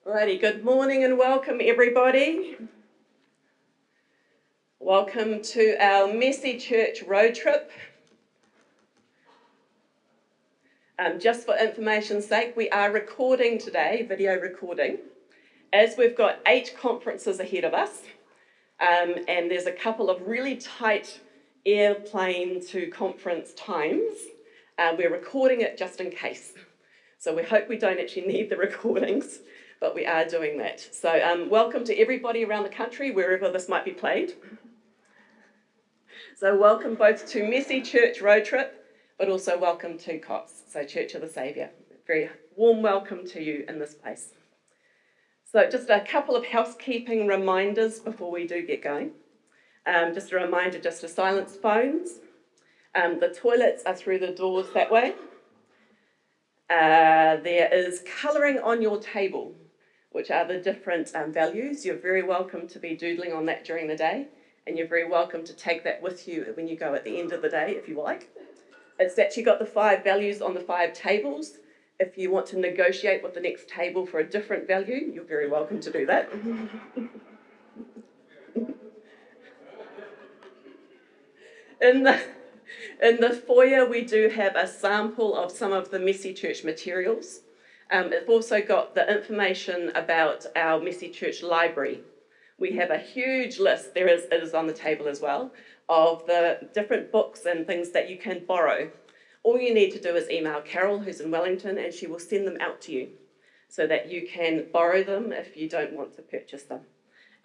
Alrighty, good morning and welcome everybody. Welcome to our Messy Church road trip. Just for information's sake, we are recording today, video recording, as we've got 8 conferences ahead of us, and there's a couple of really tight airplane to conference times. We're recording it just in case. So we hope we don't actually need the recordings, but we are doing that. So welcome to everybody around the country, wherever this might be played. So welcome both to Messy Church Road Trip, but also welcome to COTS, so Church of the Saviour. Very warm welcome to you in this place. So just a couple of housekeeping reminders before we do get going. Just a reminder just to silence phones. The toilets are through the doors that way. There is colouring on your table, which are the different values. You're very welcome to be doodling on that during the day, and you're very welcome to take that with you when you go at the end of the day, if you like. It's actually got the 5 values on the 5 tables. If you want to negotiate with the next table for a different value, you're very welcome to do that. In the foyer, we do have a sample of some of the Messy Church materials. It's also got the information about our Messy Church library. We have a huge list, it is on the table as well, of the different books and things that you can borrow. All you need to do is email Carol, who's in Wellington, and she will send them out to you so that you can borrow them if you don't want to purchase them.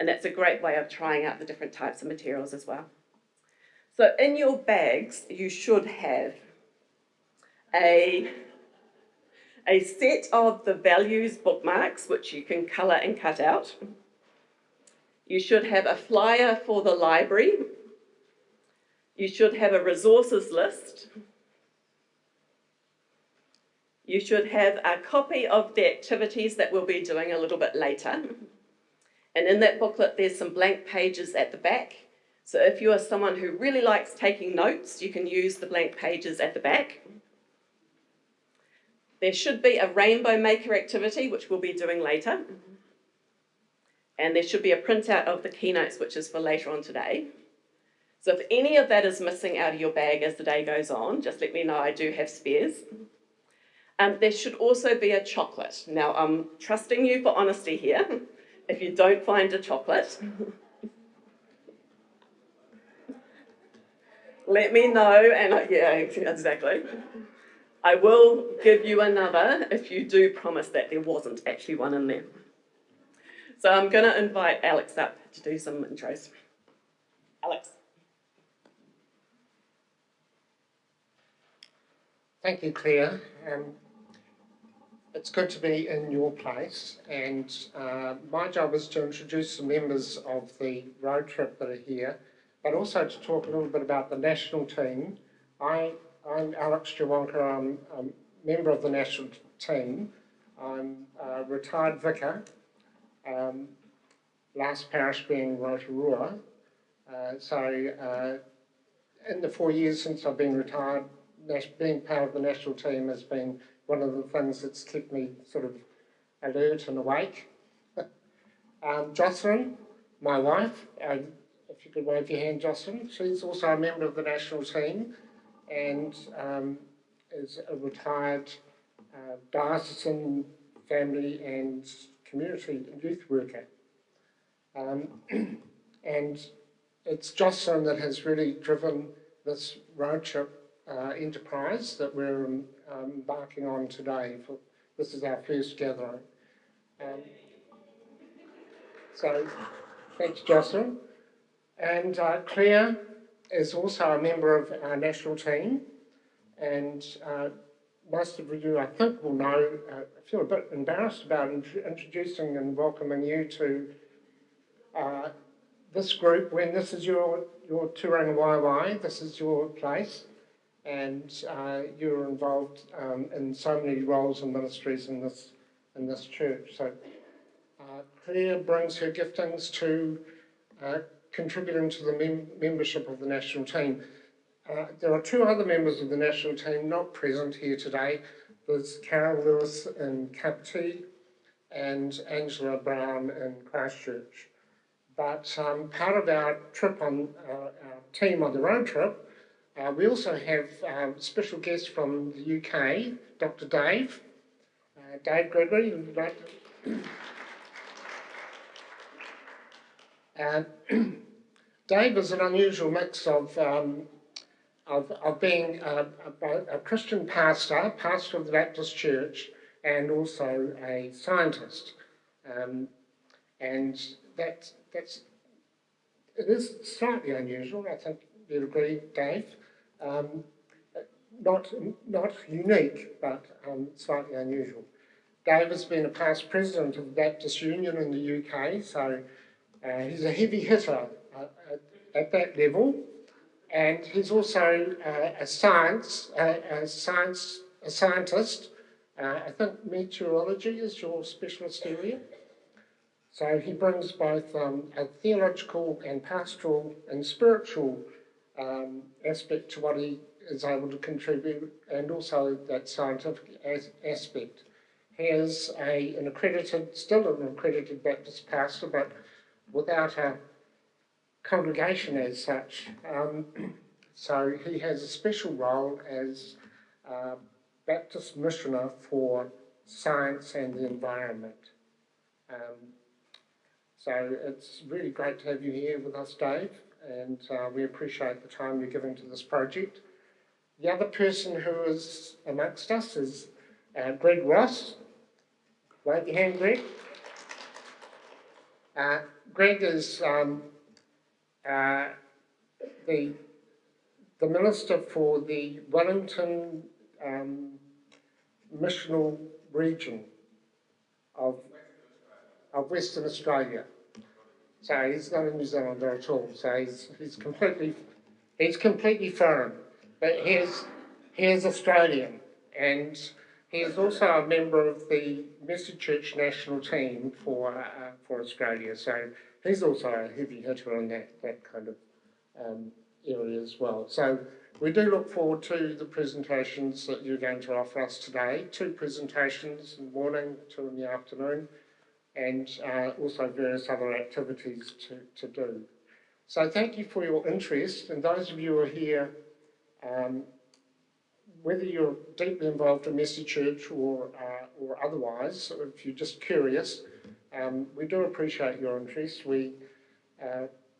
And that's a great way of trying out the different types of materials as well. So in your bags, you should have a set of the values bookmarks, which you can colour and cut out. You should have a flyer for the library. You should have a resources list. You should have a copy of the activities that we'll be doing a little bit later. And in that booklet, there's some blank pages at the back. So if you are someone who really likes taking notes, you can use the blank pages at the back. There should be a rainbow maker activity, which we'll be doing later. And there should be a printout of the keynotes, which is for later on today. So if any of that is missing out of your bag as the day goes on, just let me know, I do have spares. There should also be a chocolate. Now, I'm trusting you for honesty here. If you don't find a chocolate, let me know, and yeah, exactly. I will give you another if you do promise that there wasn't actually one in there. So I'm going to invite Alex up to do some intros. Alex. Thank you, Claire. It's good to be in your place, and my job is to introduce the members of the road trip that are here, but also to talk a little bit about the national team. I'm Alex Jawanka, I'm a member of the national team. I'm a retired vicar, last parish being Rotorua. In the 4 years since I've been retired, being part of the national team has been one of the things that's kept me sort of alert and awake. Jocelyn, my wife, if you could wave your hand, Jocelyn, she's also a member of the national team and is a retired diocesan family and community youth worker. And it's Jocelyn that has really driven this road trip enterprise that we're embarking on today. This is our first gathering. So thanks, Jocelyn. And Claire is also a member of our national team, and most of you, I think, will know, I feel a bit embarrassed about introducing and welcoming you to this group when this is your Turangi Waiwai, this is your place, and you're involved in so many roles and ministries in this church. So Claire brings her giftings to contributing to the membership of the national team. There are 2 other members of the national team not present here today. There's Carol Lewis in Kapiti, and Angela Brown in Christchurch. But part of our trip on our team on the road trip, we also have special guests from the UK, Dr. Dave. Dave Gregory, would you like to... Dave is an unusual mix of being a Christian pastor of the Baptist Church, and also a scientist. And it is slightly unusual, I think you'd agree, Dave. Not unique, but slightly unusual. Dave has been a past president of the Baptist Union in the UK, so he's a heavy hitter at that level, and he's also a scientist. I think meteorology is your specialist area. So he brings both a theological and pastoral and spiritual aspect to what he is able to contribute, and also that scientific aspect. He is still an accredited Baptist pastor, but without a congregation as such. So he has a special role as Baptist missioner for science and the environment. So it's really great to have you here with us, Dave, and we appreciate the time you're giving to this project. The other person who is amongst us is Greg Ross. Wave your hand, Greg. Greg is the Minister for the Wellington missional region of Western Australia. So he's not a New Zealander at all. So he's completely foreign, but he is Australian, and he is also a member of the Message Church national team for Australia. So he's also a heavy hitter in that kind of area as well. So we do look forward to the presentations that you're going to offer us today. 2 presentations in the morning, 2 in the afternoon, and also various other activities to do. So thank you for your interest, and those of you who are here, whether you're deeply involved in Message Church or otherwise, or if you're just curious, we do appreciate your interest.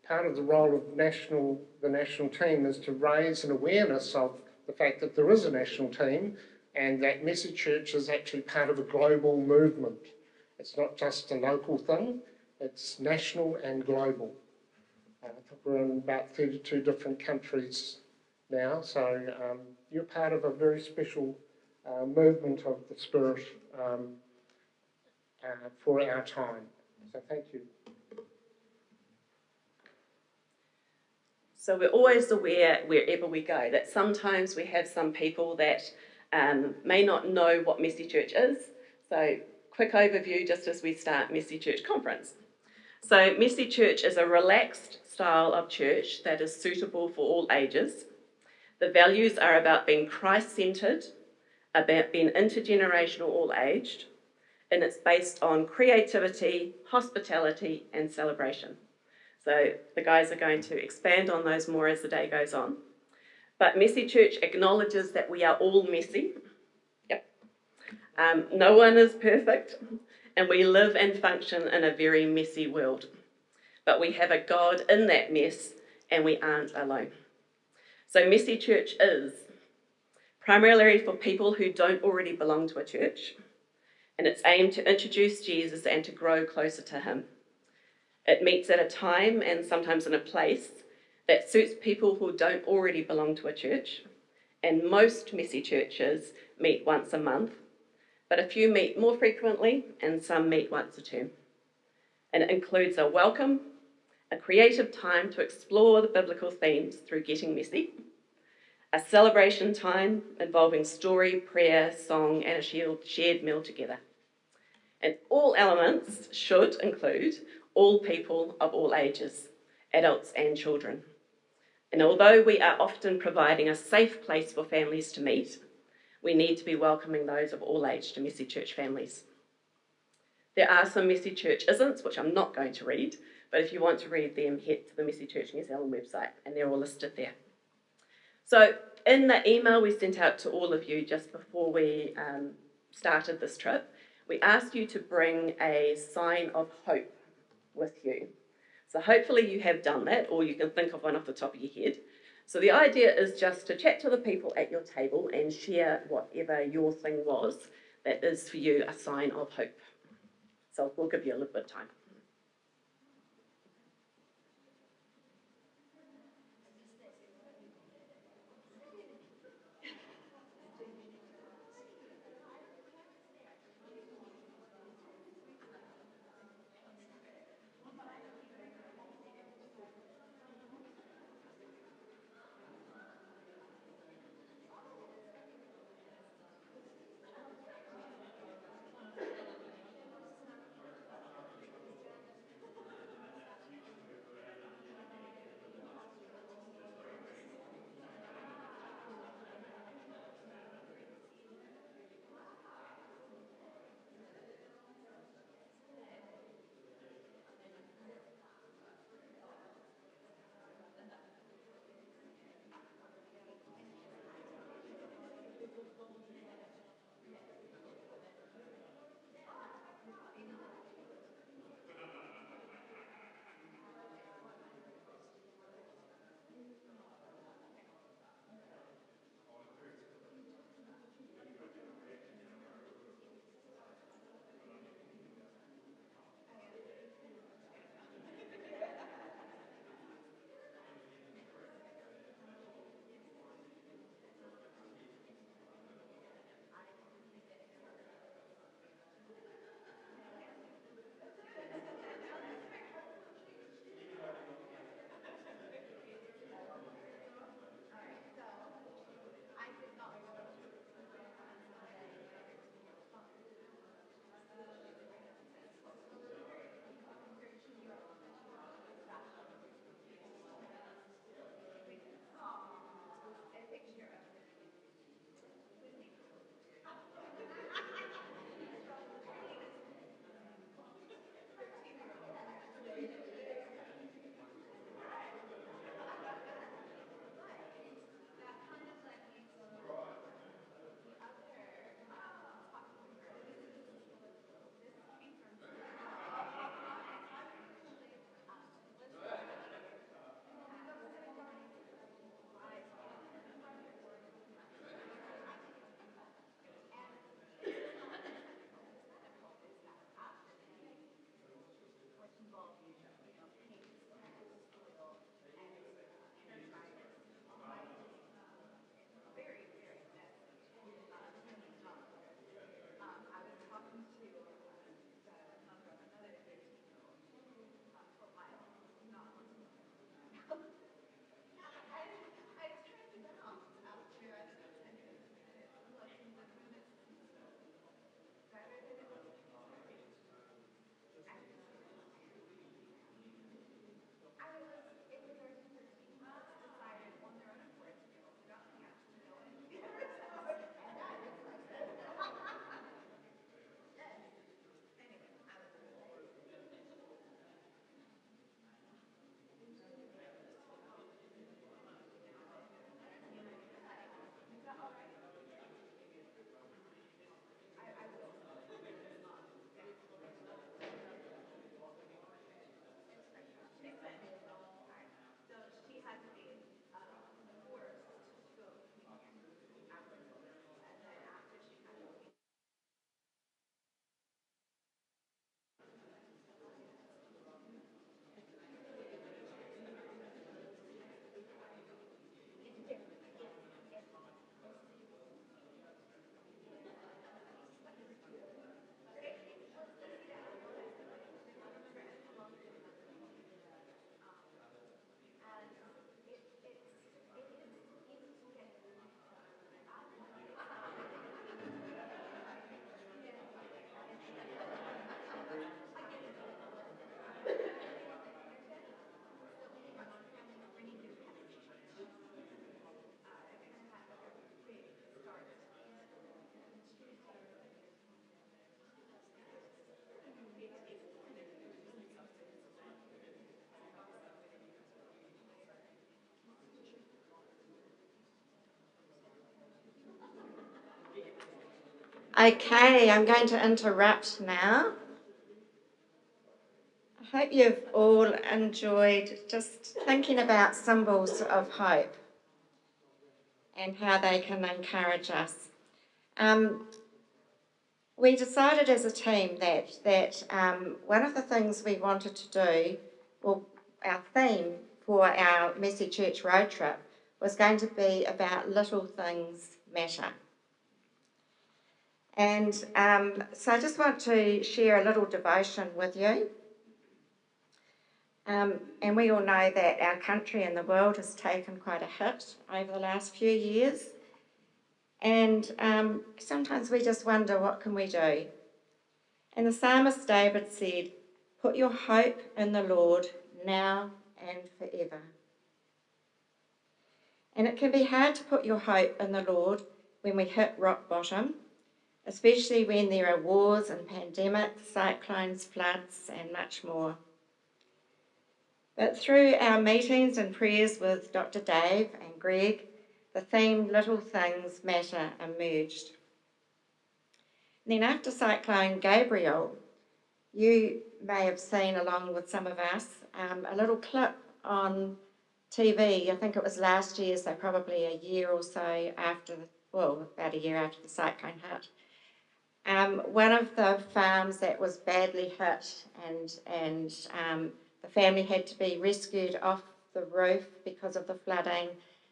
Part of the role of the national team is to raise an awareness of the fact that there is a national team, and that Message Church is actually part of a global movement. It's not just a local thing, it's national and global. I think we're in about 32 different countries now, so you're part of a very special movement of the Spirit for our time. So thank you. So we're always aware, wherever we go, that sometimes we have some people that may not know what Message Church is. So quick overview just as we start Message Church Conference. So Message Church is a relaxed style of church that is suitable for all ages. The values are about being Christ-centred, about being intergenerational, all-aged, and it's based on creativity, hospitality, and celebration. So the guys are going to expand on those more as the day goes on. But Message Church acknowledges that we are all messy. Yep. No one is perfect, and we live and function in a very messy world. But we have a God in that mess, and we aren't alone. So Message Church is primarily for people who don't already belong to a church, and it's aimed to introduce Jesus and to grow closer to him. It meets at a time and sometimes in a place that suits people who don't already belong to a church, and most messy churches meet once a month, but a few meet more frequently and some meet once a term. And it includes a welcome, a creative time to explore the biblical themes through getting messy, a celebration time involving story, prayer, song, and a shared meal together. And all elements should include all people of all ages, adults and children. And although we are often providing a safe place for families to meet, we need to be welcoming those of all age to Message Church families. There are some Messy Church isn't, which I'm not going to read, but if you want to read them, head to the Messy Church New Zealand website, and they're all listed there. So in the email we sent out to all of you just before we started this trip, we asked you to bring a sign of hope with you. So hopefully you have done that, or you can think of one off the top of your head. So the idea is just to chat to the people at your table and share whatever your thing was that is for you a sign of hope. So we'll give you a little bit of time. Okay, I'm going to interrupt now. I hope you've all enjoyed just thinking about symbols of hope and how they can encourage us. We decided as a team that one of the things we wanted to do, well, our theme for our Messy Church road trip was going to be about little things matter. And so I just want to share a little devotion with you. And we all know that our country and the world has taken quite a hit over the last few years. And sometimes we just wonder, what can we do? And the psalmist David said, "Put your hope in the Lord now and forever." And it can be hard to put your hope in the Lord when we hit rock bottom, especially when there are wars and pandemics, cyclones, floods, and much more. But through our meetings and prayers with Dr. Dave and Greg, the theme Little Things Matter emerged. And then after Cyclone Gabriel, you may have seen, along with some of us, a little clip on TV. I think it was last year, so probably a year or so after, about a year after the cyclone hit. One of the farms that was badly hit, and the family had to be rescued off the roof because of the flooding,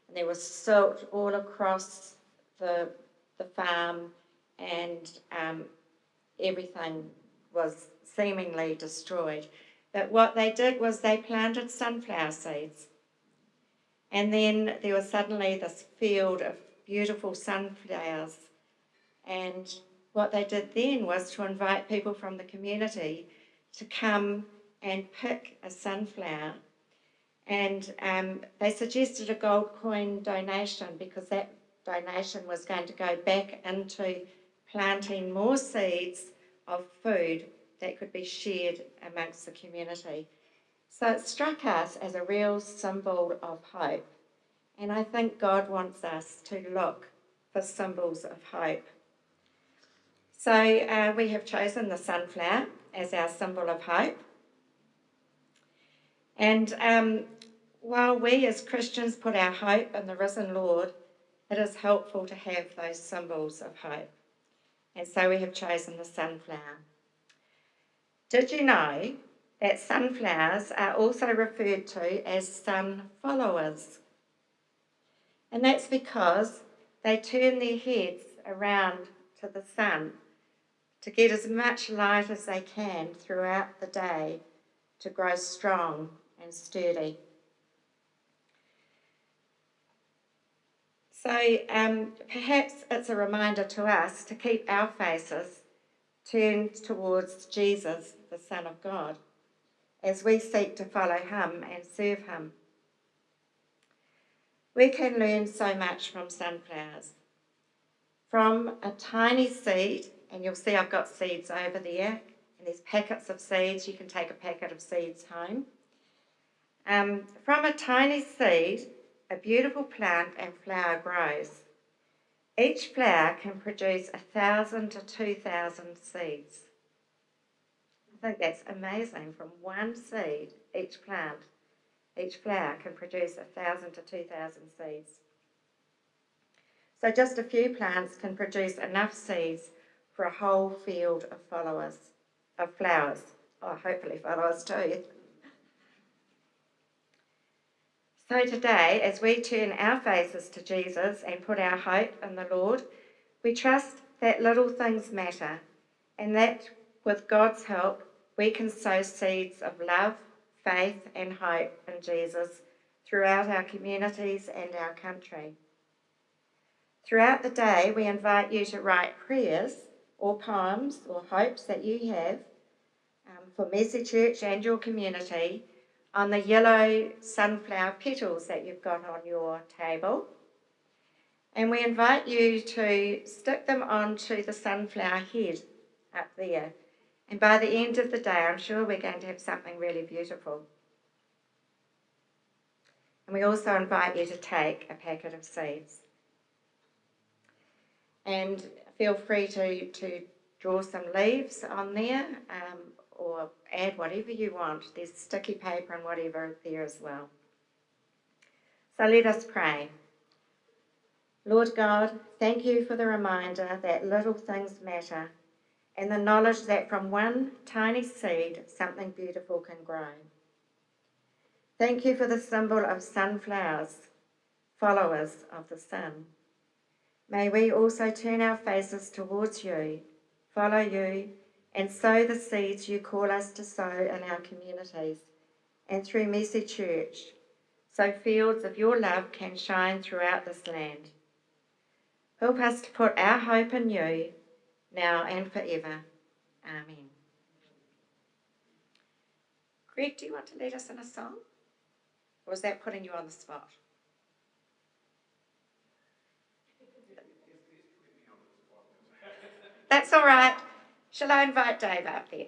and there was silt all across the farm, and everything was seemingly destroyed. But what they did was they planted sunflower seeds. And then there was suddenly this field of beautiful sunflowers. And what they did then was to invite people from the community to come and pick a sunflower. And they suggested a gold coin donation, because that donation was going to go back into planting more seeds of food that could be shared amongst the community. So it struck us as a real symbol of hope. And I think God wants us to look for symbols of hope. So we have chosen the sunflower as our symbol of hope. And while we as Christians put our hope in the risen Lord, it is helpful to have those symbols of hope. And so we have chosen the sunflower. Did you know that sunflowers are also referred to as sun followers? And that's because they turn their heads around to the sun to get as much light as they can throughout the day to grow strong and sturdy. So perhaps it's a reminder to us to keep our faces turned towards Jesus, the Son of God, as we seek to follow him and serve him. We can learn so much from sunflowers. From a tiny seed, and you'll see I've got seeds over there, and there's packets of seeds. You can take a packet of seeds home. From a tiny seed, a beautiful plant and flower grows. Each flower can produce 1,000 to 2,000 seeds. I think that's amazing. From one seed, each flower can produce 1,000 to 2,000 seeds. So just a few plants can produce enough seeds for a whole field of flowers. Oh, hopefully flowers too. So today, as we turn our faces to Jesus and put our hope in the Lord, we trust that little things matter, and that with God's help, we can sow seeds of love, faith and hope in Jesus throughout our communities and our country. Throughout the day, we invite you to write prayers or poems or hopes that you have for Messy Church and your community on the yellow sunflower petals that you've got on your table. And we invite you to stick them onto the sunflower head up there. And by the end of the day, I'm sure we're going to have something really beautiful. And we also invite you to take a packet of seeds. And Feel free to draw some leaves on there or add whatever you want. There's sticky paper and whatever there as well. So let us pray. Lord God, thank you for the reminder that little things matter and the knowledge that from one tiny seed something beautiful can grow. Thank you for the symbol of sunflowers, followers of the sun. May we also turn our faces towards you, follow you, and sow the seeds you call us to sow in our communities and through Messy Church, so fields of your love can shine throughout this land. Help us to put our hope in you, now and forever. Amen. Greg, do you want to lead us in a song? Or is that putting you on the spot? That's all right. Shall I invite Dave up then?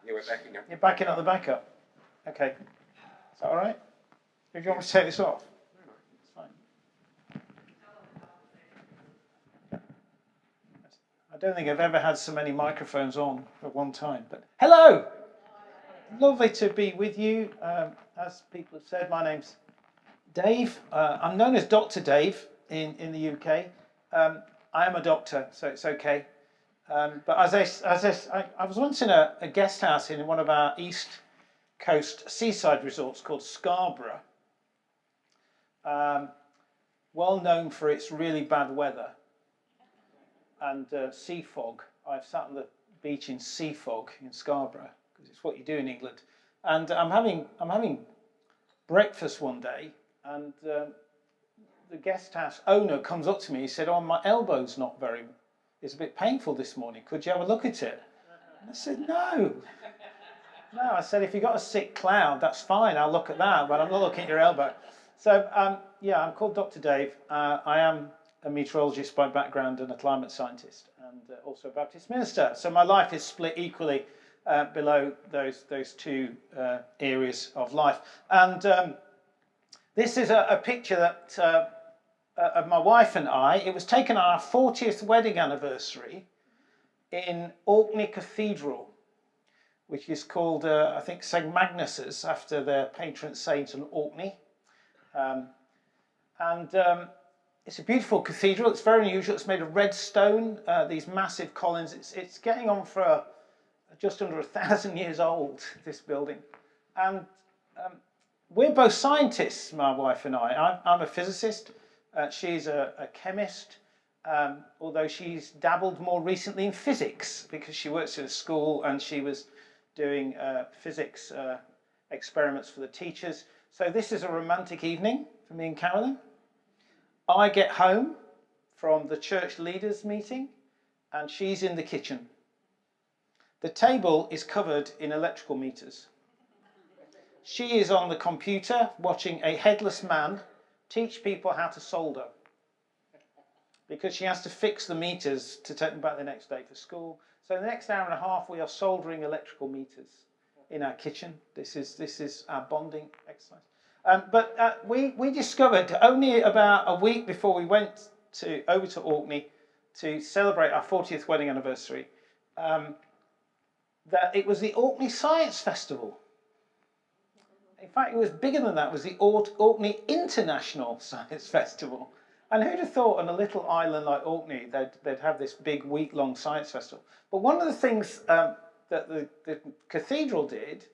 Yeah, we're backing up. You're backing up the backup. Okay. Is that all right? If you want me to take this off? It's fine. I don't think I've ever had so many microphones on at one time. But hello! Lovely to be with you. As people have said, my name's Dave. I'm known as Dr. Dave in the UK. I am a doctor, so it's okay. But as I was once in a guest house in one of our East Coast seaside resorts called Scarborough, well known for its really bad weather and sea fog. I've sat on the beach in sea fog in Scarborough because it's what you do in England. And I'm having breakfast one day, and the guest house owner comes up to me. He said, "Oh, my elbow's not very. It's a bit painful this morning. Could you have a look at it?" And I said, No. I said, if you've got a sick cloud, that's fine. I'll look at that, but I'm not looking at your elbow. So, yeah, I'm called Dr. Dave. I am a meteorologist by background and a climate scientist, and also a Baptist minister. So my life is split equally below those two areas of life. And this is a picture that of my wife and I. It was taken on our 40th wedding anniversary in Orkney Cathedral, which is called, I think, St Magnus's, after their patron saint in Orkney. It's a beautiful cathedral. It's very unusual. It's made of red stone, these massive columns. It's getting on for just under 1,000 years old, this building. And we're both scientists, my wife and I. I'm a physicist. She's a chemist, although she's dabbled more recently in physics because she works at a school and she was doing physics experiments for the teachers. So this is a romantic evening for me and Carolyn. I get home from the church leaders meeting and she's in the kitchen. The table is covered in electrical meters. She is on the computer watching a headless man teach people how to solder because she has to fix the meters to take them back the next day for school. So the next hour and a half we are soldering electrical meters in our kitchen. This is our bonding exercise. But we discovered only about a week before we went over to Orkney to celebrate our 40th wedding anniversary that it was the Orkney Science Festival. In fact, it was bigger than that. It was the Orkney International Science Festival. And who'd have thought on a little island like Orkney they'd have this big week-long science festival? But one of the things that the cathedral did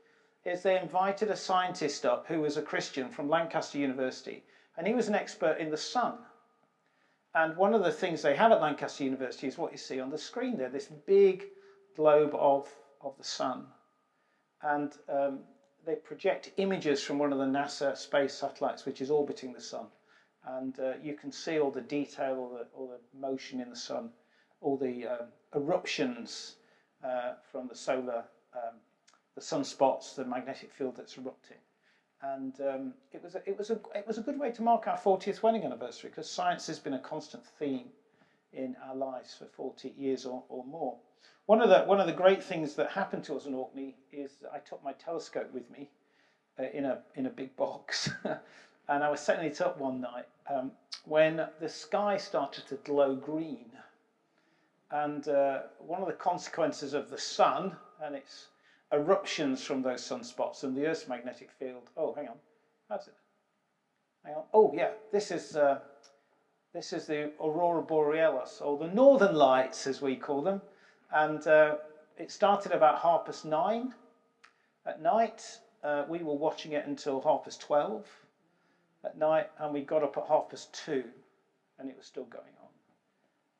is they invited a scientist up who was a Christian from Lancaster University, and he was an expert in the sun. And one of the things they have at Lancaster University is what you see on the screen there, this big globe of the sun. And they project images from one of the NASA space satellites which is orbiting the sun. And you can see all the detail, all the motion in the sun, all the eruptions from the solar the sunspots, the magnetic field that's erupting, and it was a good way to mark our 40th wedding anniversary because science has been a constant theme in our lives for 40 years or more. One of the great things that happened to us in Orkney is I took my telescope with me in a big box, and I was setting it up one night when the sky started to glow green, and one of the consequences of the sun and its eruptions from those sunspots and the Earth's magnetic field. Oh, hang on. How's it? Hang on. Oh, yeah. This is the Aurora Borealis, or the Northern Lights, as we call them. And it started about 9:30 at night. We were watching it until 12:30 at night, and we got up at 2:30, and it was still going on.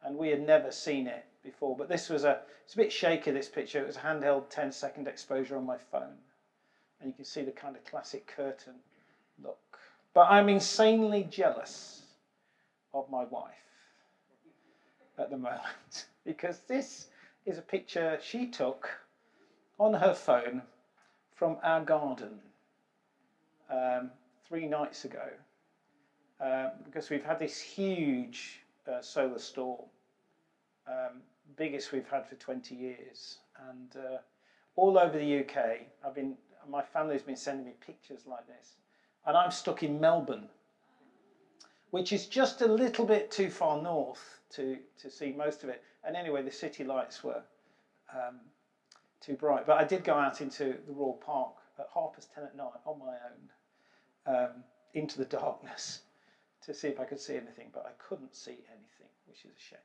And we had never seen it before, but it's a bit shaky, this picture. It was a handheld 10-second exposure on my phone, and you can see the kind of classic curtain look. But I'm insanely jealous of my wife at the moment because this is a picture she took on her phone from our garden 3 nights ago because we've had this huge solar storm. Biggest we've had for 20 years, and all over the UK. My family's been sending me pictures like this, and I'm stuck in Melbourne, which is just a little bit too far north to see most of it. And anyway, the city lights were too bright, but I did go out into the Royal Park at 10:30 at night on my own into the darkness to see if I could see anything, but I couldn't see anything, which is a shame.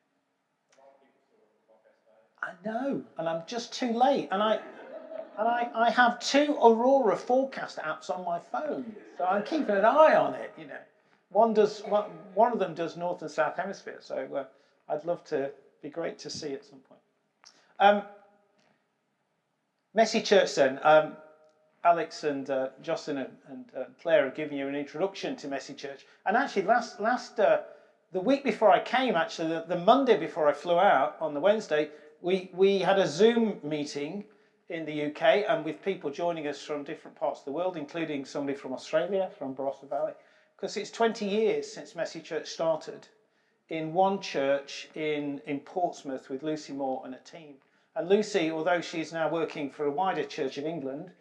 I know, and I'm just too late. And I have 2 Aurora forecast apps on my phone, so I'm keeping an eye on it. You know, one of them does North and South Hemisphere, so I'd love to. Be great to see at some point. Messy Church then. Alex and Jocelyn and Claire have given you an introduction to Messy Church, and actually the week before I came, actually the Monday before I flew out on the Wednesday. We had a Zoom meeting in the UK and with people joining us from different parts of the world, including somebody from Australia, from Barossa Valley, because it's 20 years since Messy Church started in one church in Portsmouth with Lucy Moore and a team. And Lucy, although she's now working for a wider Church of England,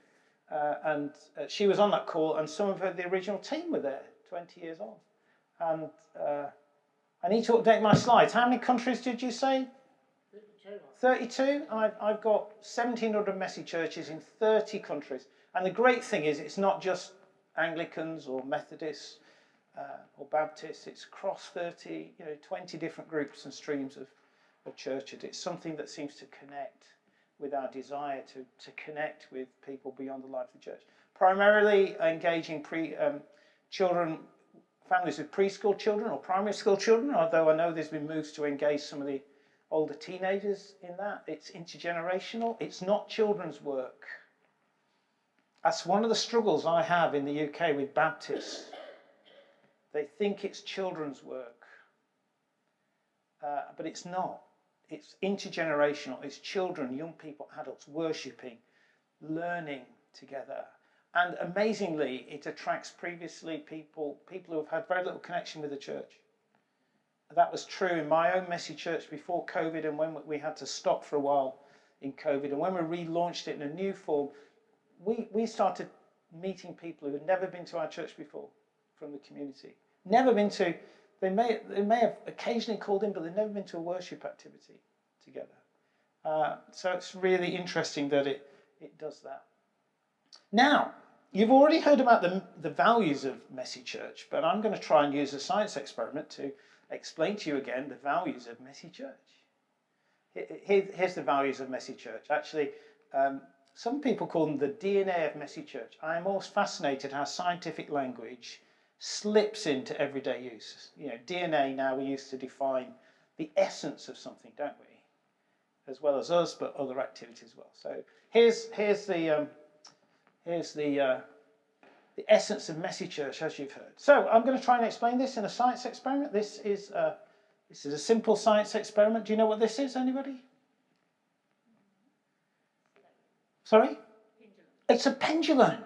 she was on that call, and some of the original team were there, 20 years on. And I need to update my slides. How many countries did you say? 32. I've got 1,700 messy churches in 30 countries. And the great thing is, it's not just Anglicans or Methodists or Baptists. It's across 30, 20 different groups and streams of churches. It's something that seems to connect with our desire to connect with people beyond the life of the church. Primarily engaging children, families with preschool children or primary school children, although I know there's been moves to engage some of the older teenagers in that. It's intergenerational. It's not children's work. That's one of the struggles I have in the UK with Baptists. They think it's children's work, but it's not. It's intergenerational. It's children, young people, adults worshipping, learning together. And amazingly, it attracts previously people who have had very little connection with the church. That was true in my own messy church before COVID, and when we had to stop for a while in COVID, and when we relaunched it in a new form, we started meeting people who had never been to our church before from the community. Never been to, they may have occasionally called in, but they've never been to a worship activity together. So it's really interesting that it does that. Now, you've already heard about the values of messy church, but I'm going to try and use a science experiment to explain to you again the values of messy church. Here's the values of messy church. Actually, some people call them the DNA of messy church. I am always fascinated how scientific language slips into everyday use. DNA now we use to define the essence of something, don't we? As well as us, but other activities as well. So here's the essence of messy church, as you've heard. So I'm going to try and explain this in a science experiment. This is a simple science experiment. Do you know what this is, anybody? Sorry? Pendulum. It's a pendulum.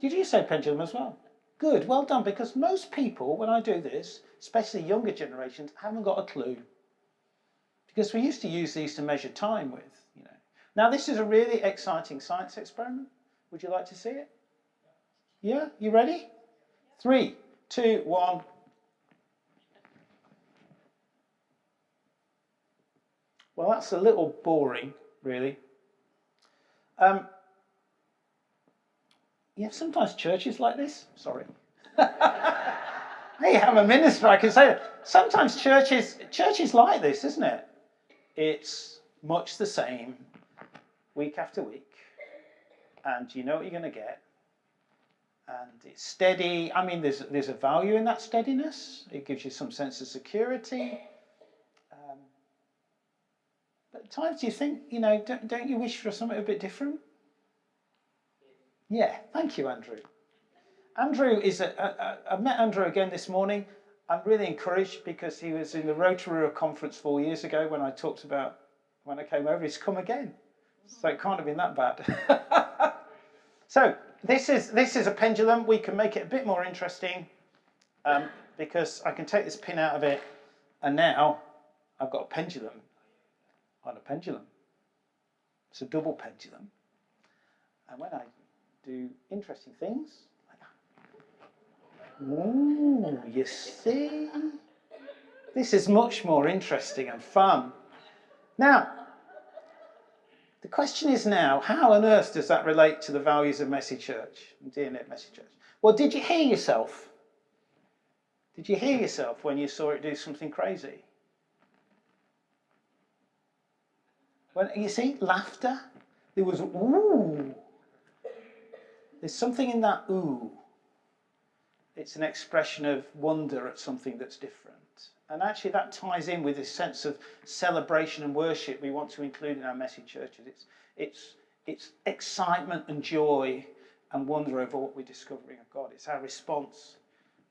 Did you say pendulum as well? Good, well done, because most people, when I do this, especially younger generations, haven't got a clue. Because we used to use these to measure time with, Now, this is a really exciting science experiment. Would you like to see it? Yeah, you ready? 3, 2, 1. Well, that's a little boring, really. Sometimes churches like this. Sorry. Hey, I'm a minister, I can say it. Sometimes churches like this, isn't it? It's much the same week after week. And you know what you're going to get. And it's steady. I mean, there's a value in that steadiness. It gives you some sense of security. But at times you think, don't you wish for something a bit different? Yeah, thank you, Andrew. Andrew is I met Andrew again this morning. I'm really encouraged because he was in the Roadtrip conference 4 years ago when I talked about when I came over. He's come again, so it can't have been that bad. So this is a pendulum. We can make it a bit more interesting because I can take this pin out of it, and now I've got a pendulum on a pendulum. It's a double pendulum, and when I do interesting things like that. Ooh, you see? This is much more interesting and fun. Now, the question is now, how on earth does that relate to the values of messy church and DNA of messy church? Well, did you hear yourself? Did you hear yourself when you saw it do something crazy? When you see laughter, there was ooh. There's something in that ooh. It's an expression of wonder at something that's different. And actually that ties in with this sense of celebration and worship we want to include in our messy churches. It's excitement and joy and wonder over what we're discovering of God. It's our response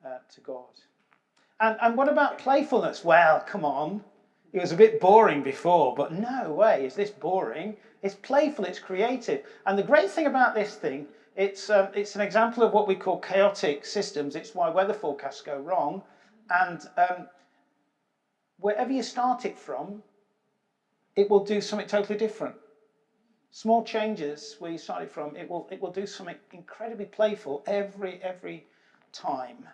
to God. And what about playfulness? Well, come on. It was a bit boring before, but no way is this boring. It's playful, it's creative. And the great thing about this thing, it's an example of what we call chaotic systems. It's why weather forecasts go wrong. And wherever you start it from, it will do something totally different. Small changes where you start it from, it will do something incredibly playful every time.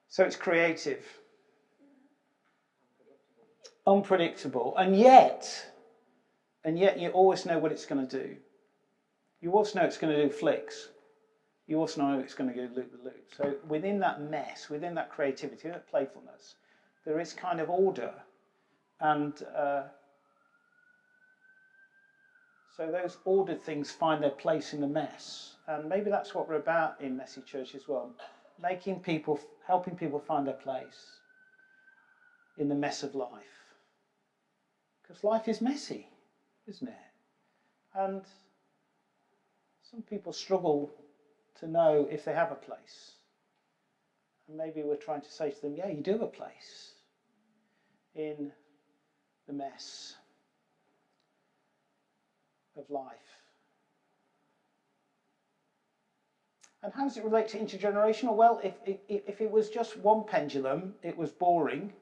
So it's creative, unpredictable, and yet you always know what it's going to do. You also know it's going to do flicks. You also know it's going to go loop-the-loop. So within that mess, within that creativity, that playfulness, there is kind of order. And so those ordered things find their place in the mess. And maybe that's what we're about in Messy Church as well. Helping people find their place in the mess of life. Because life is messy, isn't it? And some people struggle to know if they have a place. And maybe we're trying to say to them, yeah, you do have a place in the mess of life. And how does it relate to intergenerational? Well, if it was just one pendulum, it was boring,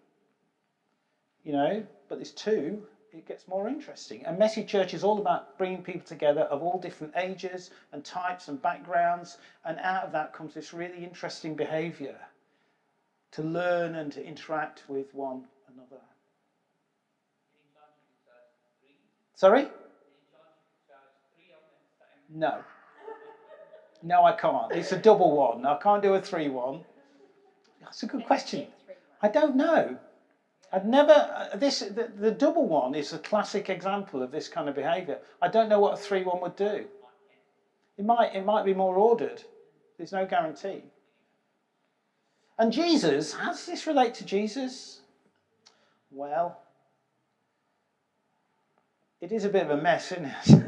but there's two, it gets more interesting. And Messy Church is all about bringing people together of all different ages and types and backgrounds, and out of that comes this really interesting behaviour to learn and to interact with one another. Sorry? No. No, I can't. It's a double one. I can't do a 3-1. That's a good question. I don't know. I'd never. The double one is a classic example of this kind of behaviour. I don't know what a 3-1 would do. It might be more ordered. There's no guarantee. And Jesus, how does this relate to Jesus? Well, it is a bit of a mess, isn't it?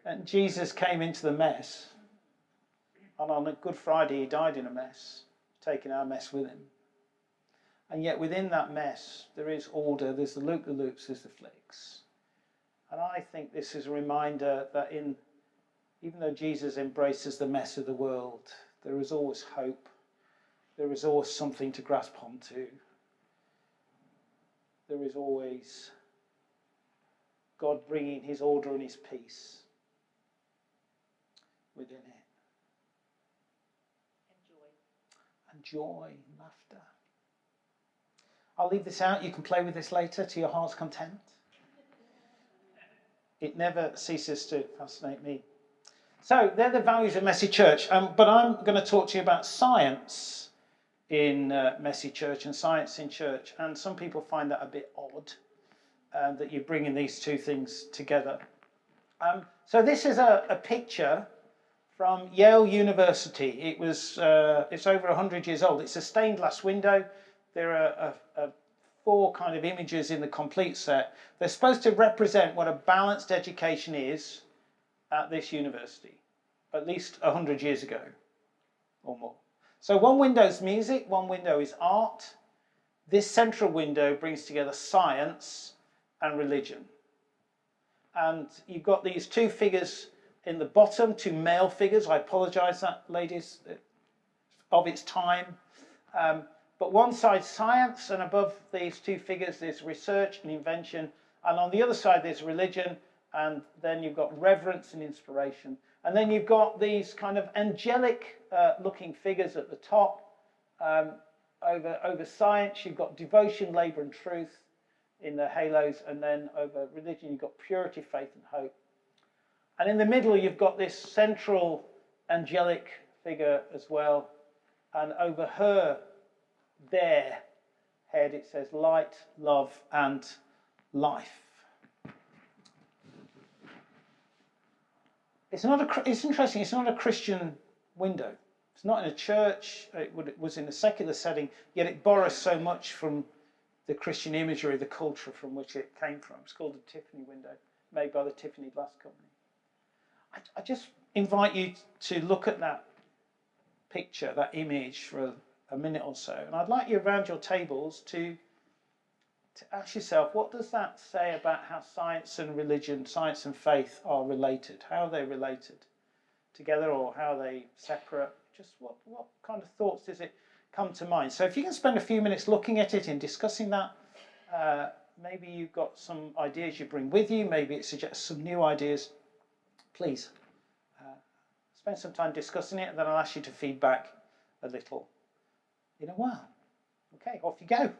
And Jesus came into the mess. And on a Good Friday, he died in a mess, taking our mess with him. And yet within that mess, there is order, there's the loop-the-loops, there's the flicks. And I think this is a reminder that even though Jesus embraces the mess of the world, there is always hope. There is always something to grasp onto. There is always God bringing his order and his peace within it. And joy, and laughter. I'll leave this out. You can play with this later to your heart's content. It never ceases to fascinate me. So they're the values of Messy Church. But I'm going to talk to you about science in Messy Church and science in church. And some people find that a bit odd, that you're bringing these two things together. So this is a picture from Yale University. It's over 100 years old. It's a stained glass window. There are 4 kind of images in the complete set. They're supposed to represent what a balanced education is at this university, at least 100 years ago or more. So one window is music, one window is art. This central window brings together science and religion. And you've got these 2 figures in the bottom, 2 male figures. I apologise, that ladies, of its time. But one side science, and above these 2 figures there's research and invention, and on the other side there's religion, and then you've got reverence and inspiration. And then you've got these kind of angelic looking figures at the top. Over science you've got devotion, labour and truth in the halos, and then over religion you've got purity, faith and hope. And in the middle you've got this central angelic figure as well, and over their head it says light, love and life. It's interesting, it's not a Christian window. It's not in a church, it was in a secular setting, yet it borrows so much from the Christian imagery, the culture from which it came from. It's called the Tiffany window, made by the Tiffany Glass Company. I just invite you to look at that picture, that image for a minute or so. And I'd like you around your tables to ask yourself, what does that say about how science and religion, science and faith are related? How are they related together or how are they separate? Just what kind of thoughts does it come to mind? So if you can spend a few minutes looking at it and discussing that, maybe you've got some ideas you bring with you, maybe it suggests some new ideas, please spend some time discussing it, and then I'll ask you to feedback a little in a while. Okay, off you go.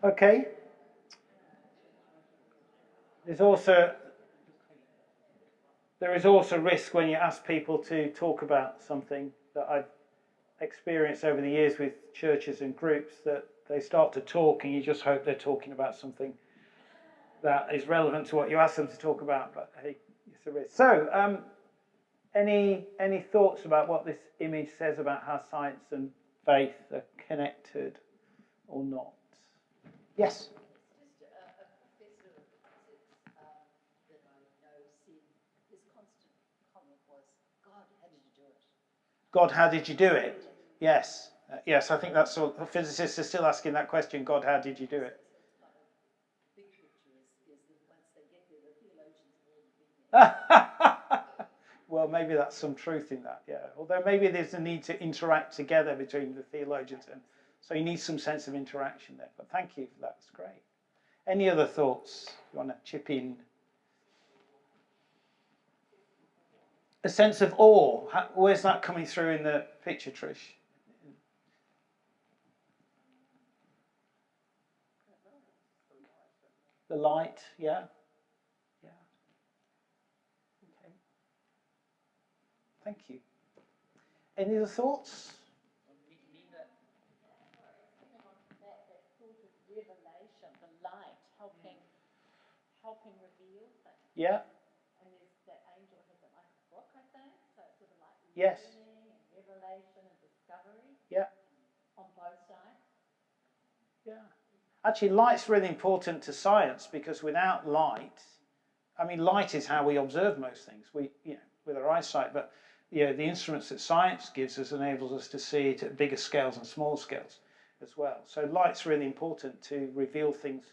Okay. There is also risk when you ask people to talk about something that I've experienced over the years with churches and groups, that they start to talk and you just hope they're talking about something that is relevant to what you ask them to talk about, but hey, it's a risk. So, any thoughts about what this image says about how science and faith are connected or not? Yes? Just a professor of physics that I know said his constant comment was, God, how did you do it? God, how did you do it? Yes. Yes, I think that's all. Physicists are still asking that question, God, how did you do it? Big picture is that once they get there, the theologians have already been there. Well, maybe that's some truth in that, yeah. Although maybe there's a need to interact together between the theologians, and so you need some sense of interaction there. But thank you for that, that's great. Any other thoughts you want to chip in? A sense of awe. Where's that coming through in the picture, Trish? The light, yeah. Yeah. Okay. Thank you. Any other thoughts? That thought of revelation, the light helping reveal things. Yeah. And there's that angel has it like a book, I think. So it's sort of like Yes. learning and revelation and discovery. Yeah. On both sides. Yeah. Actually, light's really important to science, because without light, I mean, light is how we observe most things, with our eyesight, but the instruments that science gives us enables us to see it at bigger scales and smaller scales as well. So light's really important to reveal things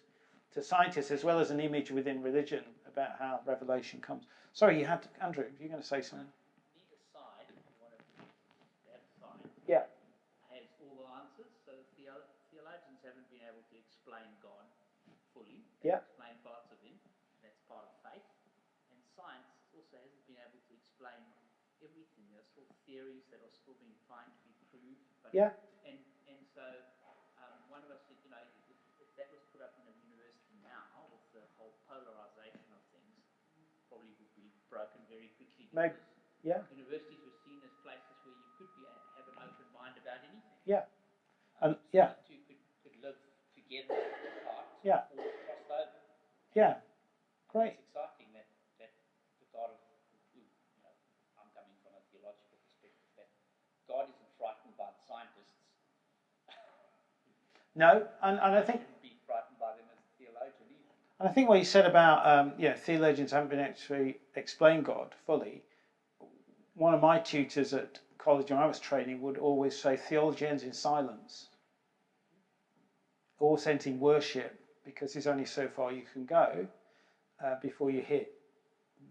to scientists, as well as an image within religion about how revelation comes. Sorry, Andrew, you're going to say something? Neither side, that side, Yeah. has all the answers. So theologians haven't been able to explain God fully. Yeah. Explain parts of him. That's part of faith. And science also hasn't been able to explain everything. There are still theories that are still being trying to be proved. But, Yeah. And so one of us said, if that was put up in a university now, with the whole polarization of things, probably would be broken very quickly. Maybe. Yeah. Universities were seen as places where you could have an open mind about anything. Yeah. And yeah. The two could live together apart. Yeah. Or crossed over. Yeah. Great. It's exciting that the God of, I'm coming from a theological perspective, that God isn't frightened by the scientists. No, and I think. Be frightened by them as a theologian either. And I think what you said about theologians haven't been able to explain God fully. One of my tutors at college when I was training would always say theology ends in silence. Always ends in worship, because there's only so far you can go before you hit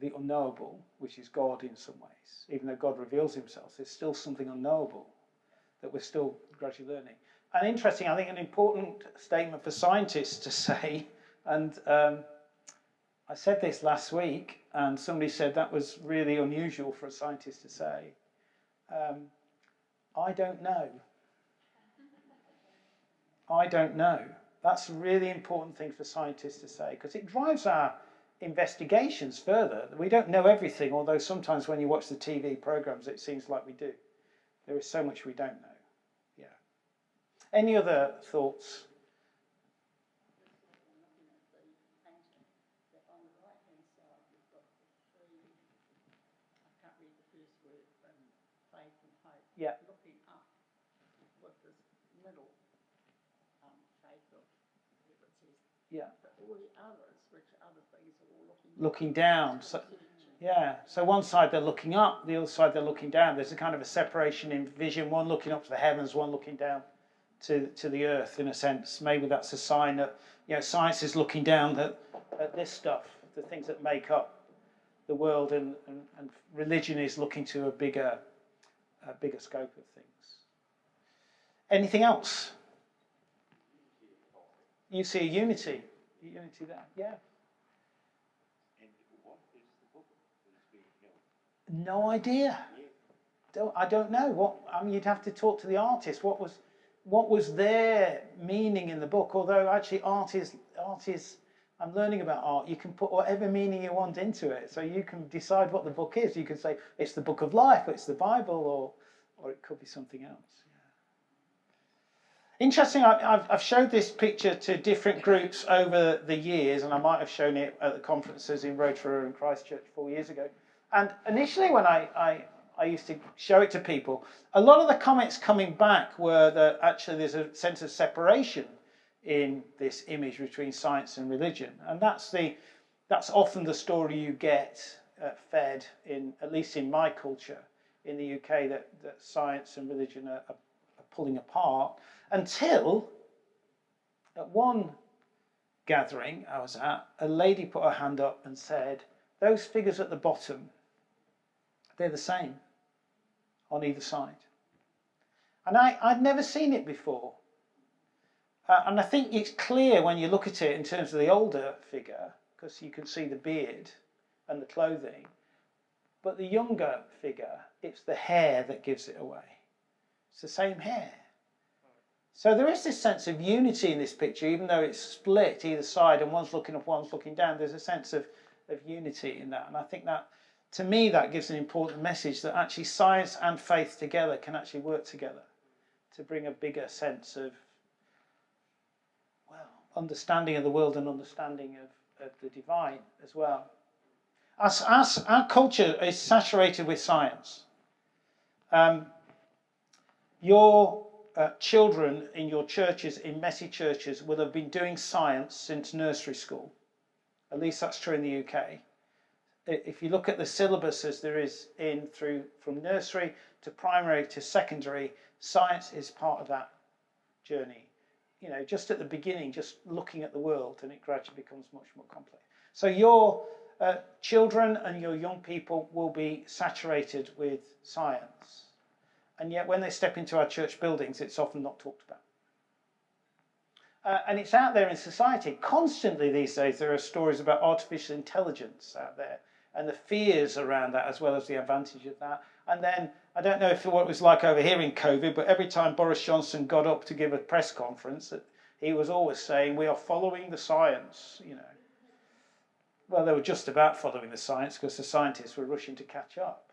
the unknowable, which is God in some ways. Even though God reveals himself, there's still something unknowable that we're still gradually learning. And interesting, I think an important statement for scientists to say, and I said this last week, and somebody said that was really unusual for a scientist to say. I don't know. I don't know. That's a really important thing for scientists to say, because it drives our investigations further. We don't know everything, although sometimes when you watch the TV programs, it seems like we do. There is so much we don't know. Yeah. Any other thoughts? Yeah. Looking up with this middle shape of whatever it says. Yeah. But all the others, which other things are all looking down. So, yeah. So one side they're looking up, the other side they're looking down. There's a kind of a separation in vision. One looking up to the heavens, one looking down to the earth. In a sense, maybe that's a sign that science is looking down at this stuff, the things that make up the world, and religion is looking to a bigger scope of things. Anything else? You see a unity there, yeah. And what is the book that is being held? No idea. I don't know. You'd have to talk to the artist. What was their meaning in the book? Although actually art is. I'm learning about art. You can put whatever meaning you want into it, so you can decide what the book is. You can say it's the book of life, or it's the Bible, or it could be something else. Yeah. Interesting. I've showed this picture to different groups over the years, and I might have shown it at the conferences in Roadtrip and Christchurch 4 years ago. And initially, when I used to show it to people, a lot of the comments coming back were that actually there's a sense of separation in this image between science and religion, and that's often the story you get fed in, at least in my culture in the UK, that science and religion are pulling apart, until at one gathering I was at, a lady put her hand up and said, those figures at the bottom, they're the same on either side. And I'd never seen it before. And I think it's clear when you look at it in terms of the older figure, because you can see the beard and the clothing. But the younger figure, it's the hair that gives it away. It's the same hair. So there is this sense of unity in this picture, even though it's split either side and one's looking up, one's looking down. There's a sense of unity in that. And I think that, to me, that gives an important message that actually science and faith together can actually work together to bring a bigger sense of understanding of the world and understanding of the divine as well. As our culture is saturated with science, your children in your churches, in messy churches, will have been doing science since nursery school. At least that's true in the UK. if you look at the syllabus as there is from nursery to primary to secondary, science is part of that journey. You know, just at the beginning, just looking at the world, and it gradually becomes much more complex. So your children and your young people will be saturated with science. And yet when they step into our church buildings, it's often not talked about. And it's out there in society. Constantly these days, there are stories about artificial intelligence out there and the fears around that, as well as the advantage of that. And then, I don't know what it was like over here in COVID, but every time Boris Johnson got up to give a press conference, he was always saying, we are following the science, you know. Well, they were just about following the science because the scientists were rushing to catch up.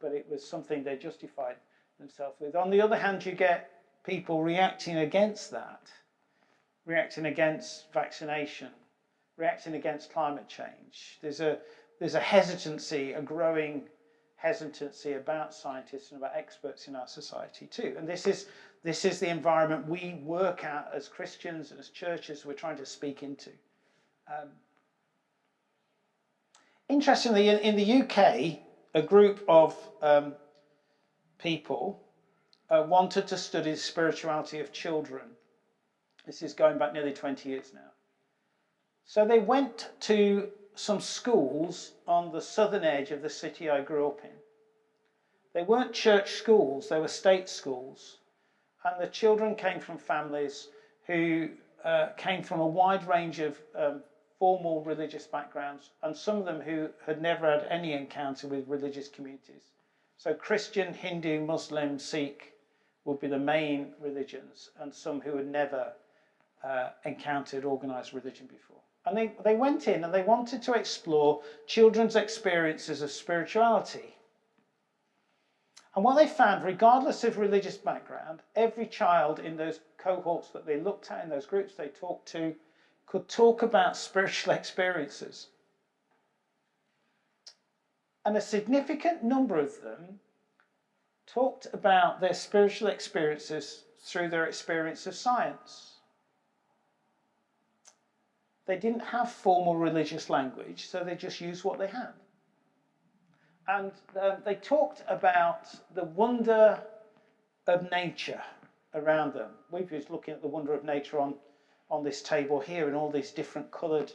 But it was something they justified themselves with. On the other hand, you get people reacting against that, reacting against vaccination, reacting against climate change. There's a hesitancy, a growing hesitancy about scientists and about experts in our society too. And this is the environment we work at as Christians and as churches we're trying to speak into. Interestingly, in the UK, a group of people wanted to study the spirituality of children. This is going back nearly 20 years now. So they went to some schools on the southern edge of the city I grew up in. They weren't church schools, they were state schools. And the children came from families who came from a wide range of formal religious backgrounds, and some of them who had never had any encounter with religious communities. So Christian, Hindu, Muslim, Sikh would be the main religions, and some who had never encountered organised religion before. And they went in and they wanted to explore children's experiences of spirituality. And what they found, regardless of religious background, every child in those cohorts that they looked at, in those groups they talked to, could talk about spiritual experiences. And a significant number of them talked about their spiritual experiences through their experience of science. They didn't have formal religious language, so they just used what they had. And they talked about the wonder of nature around them. We've just looking at the wonder of nature on this table here, and all these different coloured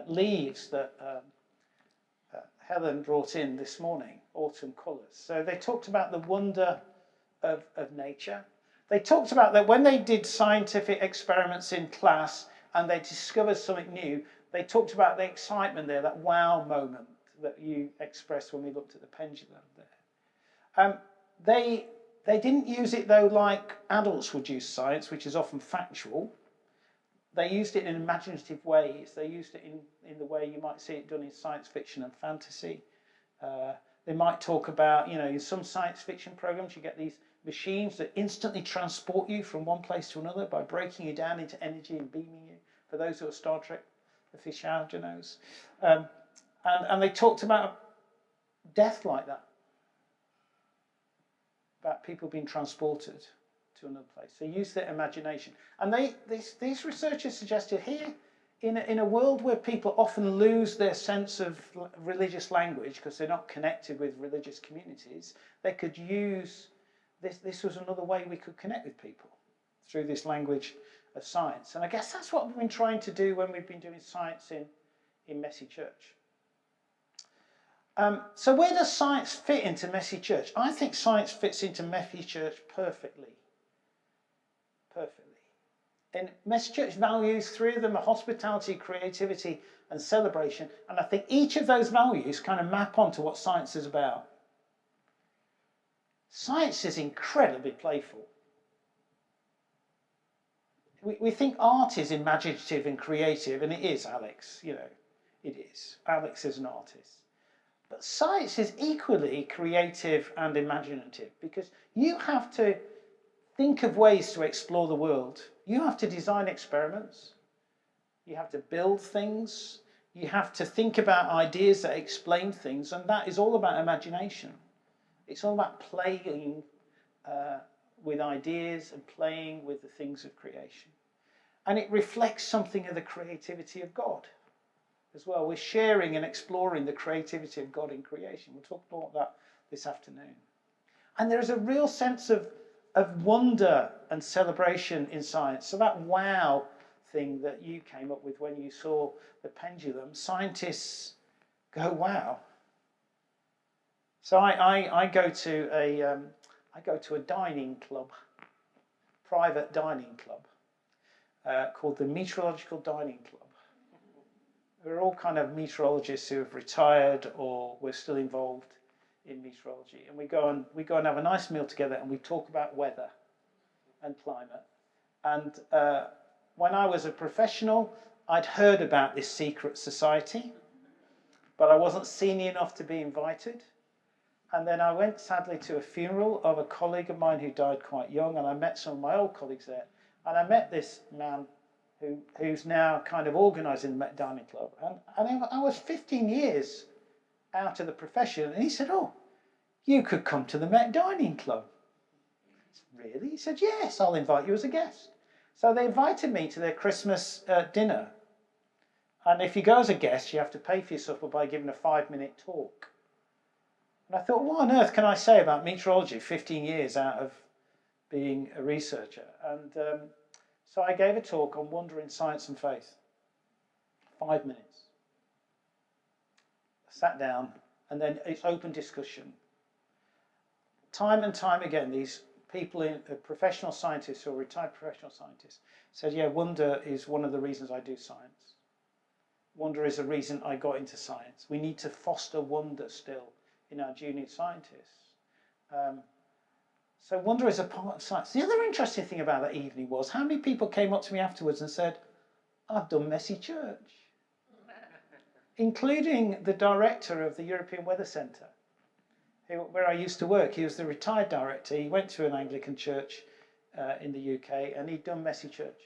leaves that Helen brought in this morning, autumn colours. So they talked about the wonder of nature. They talked about that when they did scientific experiments in class and they discovered something new, they talked about the excitement there, that wow moment that you expressed when we looked at the pendulum there. They didn't use it, though, like adults would use science, which is often factual. They used it in imaginative ways. They used it in the way you might see it done in science fiction and fantasy. They might talk about, in some science fiction programs, you get these machines that instantly transport you from one place to another by breaking you down into energy and beaming you. For those who are Star Trek aficionados. And they talked about death like that. About people being transported to another place. They use their imagination. And these researchers suggested here, in a world where people often lose their sense of religious language because they're not connected with religious communities, they could use this was another way we could connect with people through this language of science. And I guess that's what we've been trying to do when we've been doing science in Messy Church. So where does science fit into Messy Church? I think science fits into Messy Church perfectly. Perfectly. And Messy Church values, three of them are hospitality, creativity, and celebration. And I think each of those values kind of map onto what science is about. Science is incredibly playful. We think art is imaginative and creative, and it is, Alex, it is. Alex is an artist. But science is equally creative and imaginative because you have to think of ways to explore the world. You have to design experiments. You have to build things. You have to think about ideas that explain things, and that is all about imagination. It's all about playing with ideas and playing with the things of creation. And it reflects something of the creativity of God. as well. We're sharing and exploring the creativity of God in creation. We'll talk more about that this afternoon. And there is a real sense of wonder and celebration in science. So that wow thing that you came up with when you saw the pendulum, scientists go, wow. So I go to a dining club, private dining club, called the Meteorological Dining Club. We're all kind of meteorologists who have retired or we're still involved in meteorology, and we go and have a nice meal together, and we talk about weather and climate. And when I was a professional, I'd heard about this secret society, but I wasn't senior enough to be invited. And then I went, sadly, to a funeral of a colleague of mine who died quite young, and I met some of my old colleagues there. And I met this man who's now kind of organising the Met Dining Club. And I was 15 years out of the profession, and he said, oh, you could come to the Met Dining Club. Really? He said, yes, I'll invite you as a guest. So they invited me to their Christmas dinner. And if you go as a guest, you have to pay for your supper by giving a 5-minute talk. And I thought, what on earth can I say about meteorology 15 years out of being a researcher? And so I gave a talk on wonder in science and faith. 5 minutes. I sat down, and then it's open discussion. Time and time again, these people, professional scientists or retired professional scientists, said, yeah, wonder is one of the reasons I do science. Wonder is a reason I got into science. We need to foster wonder still in our junior scientists. So wonder is a part of science. The other interesting thing about that evening was how many people came up to me afterwards and said, I've done messy church, including the director of the European Weather Centre, where I used to work. He was the retired director. He went to an Anglican church in the UK, and he'd done messy church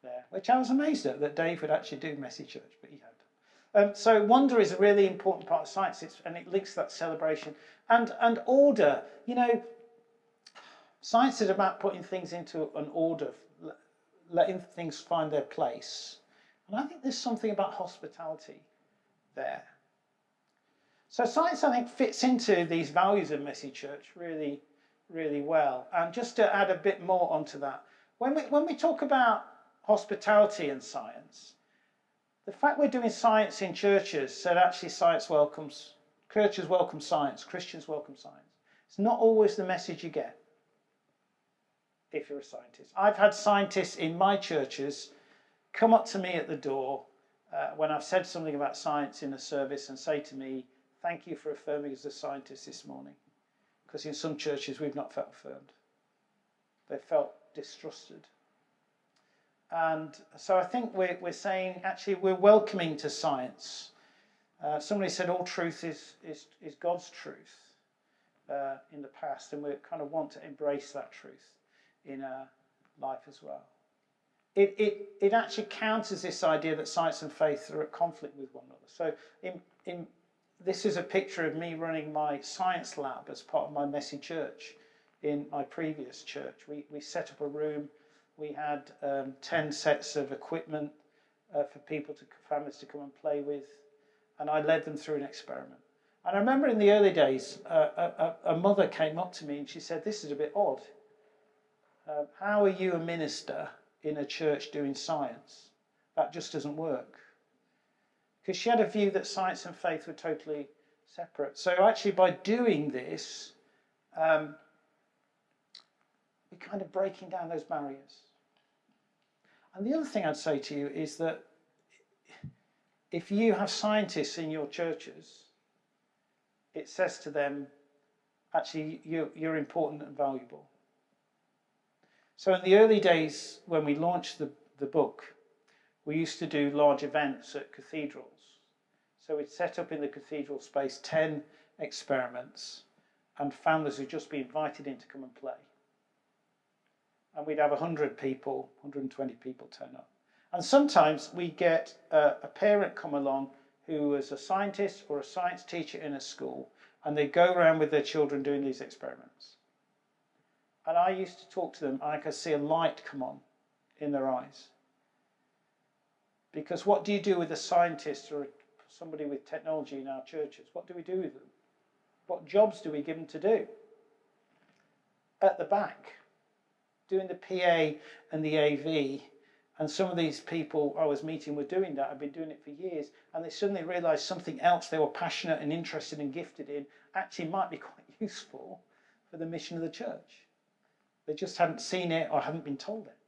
there, which I was amazed at, that Dave would actually do messy church, but he had. So wonder is a really important part of science, and it links to that celebration. And order, you know, science is about putting things into an order, letting things find their place. And I think there's something about hospitality there. So science, I think, fits into these values of Messy Church really, really well. And just to add a bit more onto that, when we talk about hospitality and science, the fact we're doing science in churches said actually churches welcome science, Christians welcome science. It's not always the message you get if you're a scientist. I've had scientists in my churches come up to me at the door when I've said something about science in a service and say to me, thank you for affirming as a scientist this morning. Because in some churches we've not felt affirmed. They felt distrusted. And so I think we're saying, actually, we're welcoming to science. Somebody said all truth is God's truth in the past, and we kind of want to embrace that truth in our life as well. It actually counters this idea that science and faith are at conflict with one another. So this is a picture of me running my science lab as part of my Messy Church in my previous church. We set up a room. We had 10 sets of equipment for families to come and play with, and I led them through an experiment. And I remember in the early days, a mother came up to me and she said, this is a bit odd. How are you a minister in a church doing science? That just doesn't work. Because she had a view that science and faith were totally separate. So actually by doing this, we're kind of breaking down those barriers. And the other thing I'd say to you is that if you have scientists in your churches, it says to them, actually, you're important and valuable. So in the early days, when we launched the book, we used to do large events at cathedrals. So we'd set up in the cathedral space 10 experiments, and families would just be invited in to come and play. And we'd have 100 people, 120 people turn up. And sometimes we get a parent come along who was a scientist or a science teacher in a school, and they go around with their children doing these experiments. And I used to talk to them, and I could see a light come on in their eyes. Because what do you do with a scientist or somebody with technology in our churches? What do we do with them? What jobs do we give them to do? At the back, doing the PA and the AV, and some of these people I was meeting were doing that. I've been doing it for years, and they suddenly realised something else they were passionate and interested and gifted in actually might be quite useful for the mission of the church. They just hadn't seen it or hadn't been told it.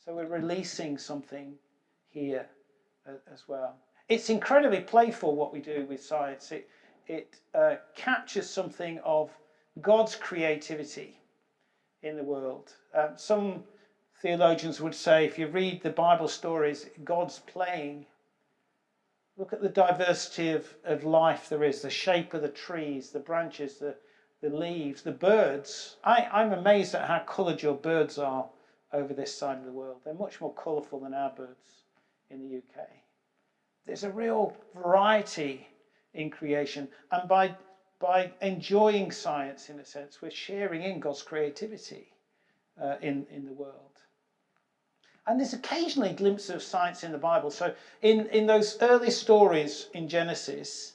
So we're releasing something here as well. It's incredibly playful what we do with science. It captures something of God's creativity in the world. Some theologians would say, if you read the Bible stories, God's playing. Look at the diversity of life there is, the shape of the trees, the branches, the leaves, the birds. I'm amazed at how coloured your birds are over this side of the world. They're much more colourful than our birds in the UK. There's a real variety in creation, and by enjoying science, in a sense, we're sharing in God's creativity in the world. And there's occasionally glimpses of science in the Bible. So in those early stories in Genesis,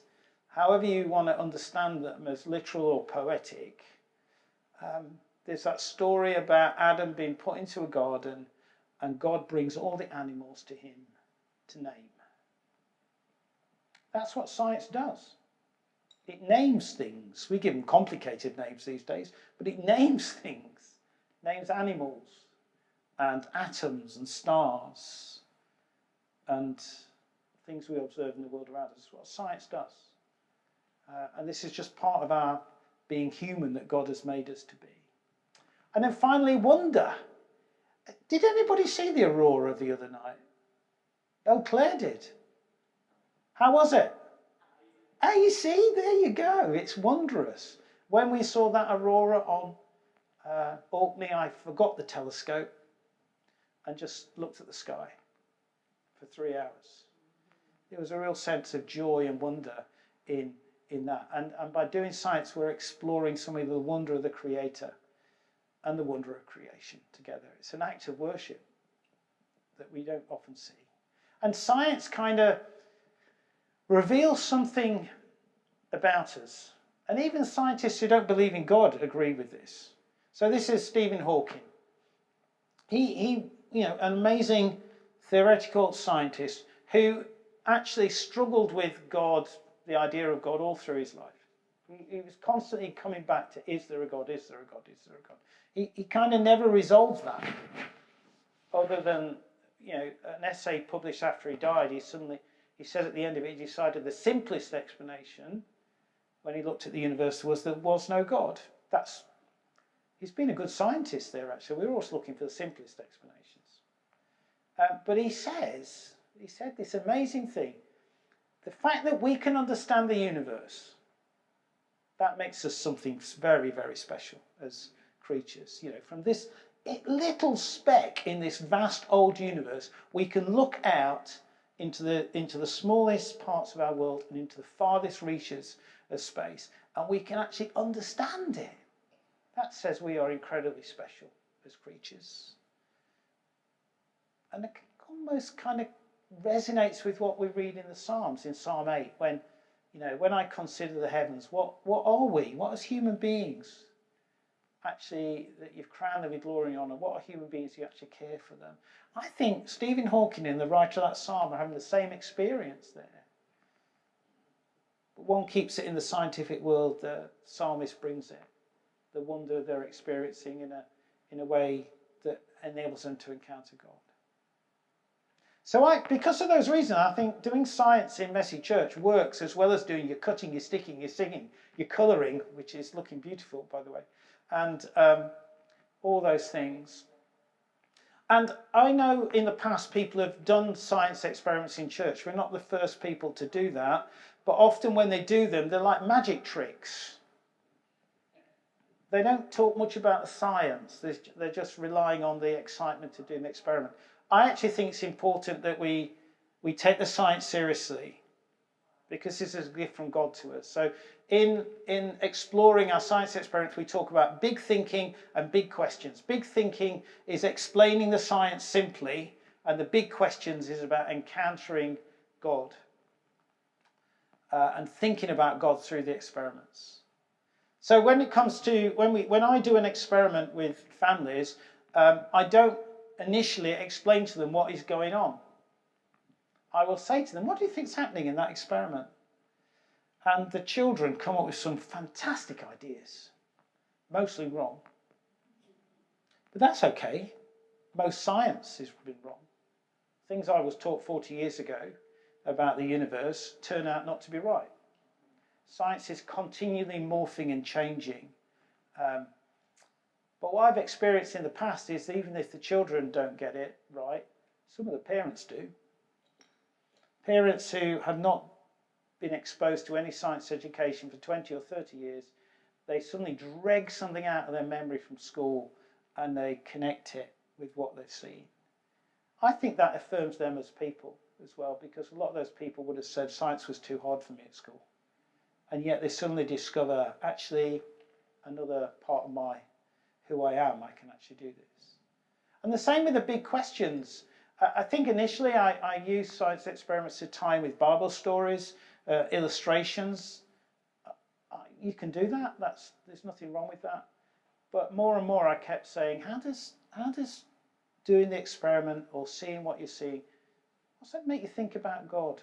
however you want to understand them, as literal or poetic, there's that story about Adam being put into a garden, and God brings all the animals to him to name. That's what science does. It names things. We give them complicated names these days, but it names things. Names animals and atoms and stars and things we observe in the world around us. It's what science does. And this is just part of our being human that God has made us to be. And then finally, wonder. Did anybody see the aurora the other night? Oh, Claire did. How was it? Oh, you see, there you go. It's wondrous. When we saw that aurora on Orkney, I forgot the telescope and just looked at the sky for 3 hours. There was a real sense of joy and wonder in that. And by doing science, we're exploring some of the wonder of the Creator and the wonder of creation together. It's an act of worship that we don't often see. And science kind of reveals something about us. And even scientists who don't believe in God agree with this. So this is Stephen Hawking. He an amazing theoretical scientist who actually struggled with God, the idea of God, all through his life. He was constantly coming back to, is there a God, is there a God, is there a God? He kind of never resolved that, other than, an essay published after he died. He said at the end of it, he decided the simplest explanation, when he looked at the universe, was there was no God. He's been a good scientist there, actually. We're always looking for the simplest explanations. But he said this amazing thing. The fact that we can understand the universe, that makes us something very, very special as creatures. From this little speck in this vast old universe, we can look out into the smallest parts of our world and into the farthest reaches of space, and we can actually understand it. That says we are incredibly special as creatures. And it almost kind of resonates with what we read in the Psalms, in Psalm 8, when I consider the heavens, what are we? What as human beings? Actually, that you've crowned them with glory and honour. What are human beings? You actually care for them. I think Stephen Hawking and the writer of that psalm are having the same experience there. But one keeps it in the scientific world, the psalmist brings it. The wonder they're experiencing in a way that enables them to encounter God. So because of those reasons, I think doing science in Messy Church works as well as doing your cutting, your sticking, your singing, your colouring, which is looking beautiful, by the way, and all those things. And I know in the past people have done science experiments in church. We're not the first people to do that, but often when they do them, they're like magic tricks. They don't talk much about the science. They're just relying on the excitement of doing the experiment. I actually think it's important that we take the science seriously, because this is a gift from God to us. So in exploring our science experiments, we talk about big thinking and big questions. Big thinking is explaining the science simply And the big questions is about encountering God and thinking about God through the experiments. So when it comes to, when I do an experiment with families, I don't initially explain to them what is going on. I will say to them, what do you think is happening in that experiment? And the children come up with some fantastic ideas, mostly wrong. But that's okay. Most science has been wrong. Things I was taught 40 years ago about the universe turn out not to be right. Science is continually morphing and changing. But what I've experienced in the past is even if the children don't get it right, some of the parents do. Parents who have not been exposed to any science education for 20 or 30 years, they suddenly drag something out of their memory from school and they connect it with what they've seen. I think that affirms them as people as well, because a lot of those people would have said science was too hard for me at school. And yet they suddenly discover, actually, another part of who I am, I can actually do this. And the same with the big questions. I think initially I used science experiments to tie in with Bible stories, illustrations. You can do that. There's nothing wrong with that. But more and more I kept saying, how does doing the experiment or seeing what you're seeing, what's that make you think about God?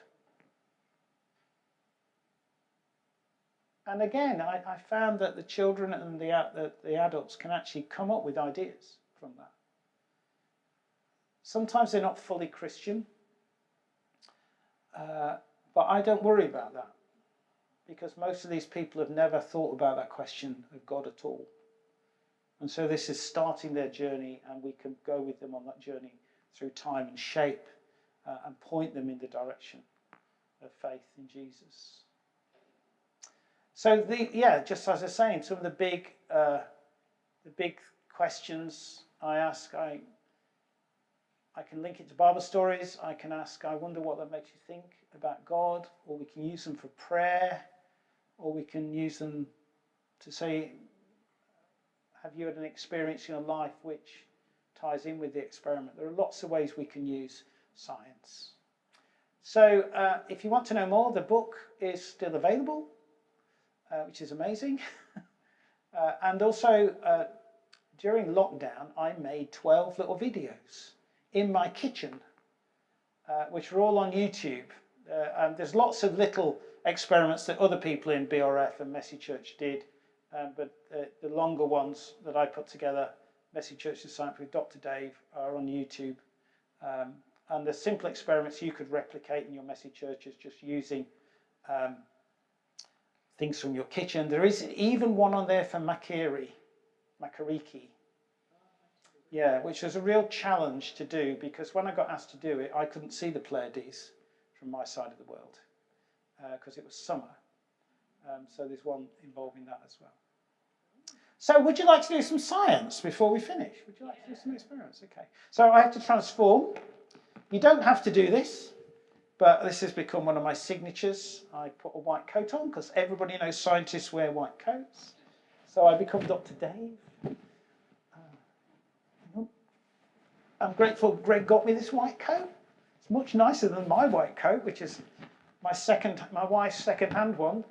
And again, I found that the children and the adults can actually come up with ideas from that. Sometimes they're not fully Christian, but I don't worry about that, because most of these people have never thought about that question of God at all. And so this is starting their journey, and we can go with them on that journey through time and shape and point them in the direction of faith in Jesus. So just as I was saying, some of the big questions I ask, I can link it to Bible stories. I can ask, I wonder what that makes you think about God, or we can use them for prayer, or we can use them to say, have you had an experience in your life which ties in with the experiment? There are lots of ways we can use science. So if you want to know more, the book is still available, which is amazing. And also, during lockdown, I made 12 little videos in my kitchen, which are all on YouTube. And there's lots of little experiments that other people in BRF and Messy Church did, but the longer ones that I put together, Messy Church of Science with Dr. Dave, are on YouTube. And the simple experiments you could replicate in your Messy churches just using things from your kitchen. There is even one on there for makariki. Yeah, which was a real challenge to do, because when I got asked to do it, I couldn't see the Pleiades from my side of the world because it was summer. So there's one involving that as well. So would you like to do some science before we finish? Would you like to do some experiments? Okay. So I have to transform. You don't have to do this, but this has become one of my signatures. I put a white coat on because everybody knows scientists wear white coats. So I become Dr. Dave. I'm grateful Greg got me this white coat. It's much nicer than my white coat, which is my wife's second-hand one.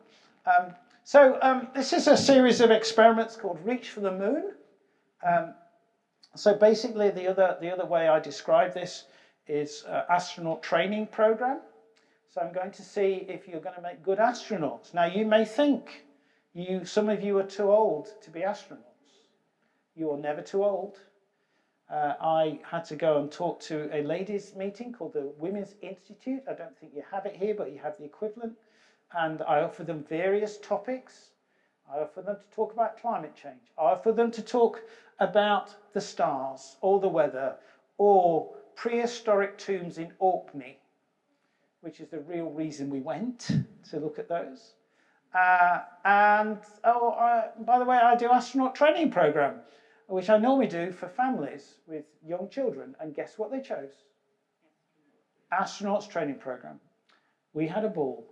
This is a series of experiments called Reach for the Moon. So basically, the other way I describe this is astronaut training program. So I'm going to see if you're going to make good astronauts. Now, you may think some of you are too old to be astronauts. You're never too old. I had to go and talk to a ladies' meeting called the Women's Institute. I don't think you have it here, but you have the equivalent. And I offer them various topics. I offer them to talk about climate change. I offer them to talk about the stars or the weather or prehistoric tombs in Orkney, which is the real reason we went to look at those. By the way, I do astronaut training program, which I normally do for families with young children. And guess what they chose? Astronauts training program. We had a ball.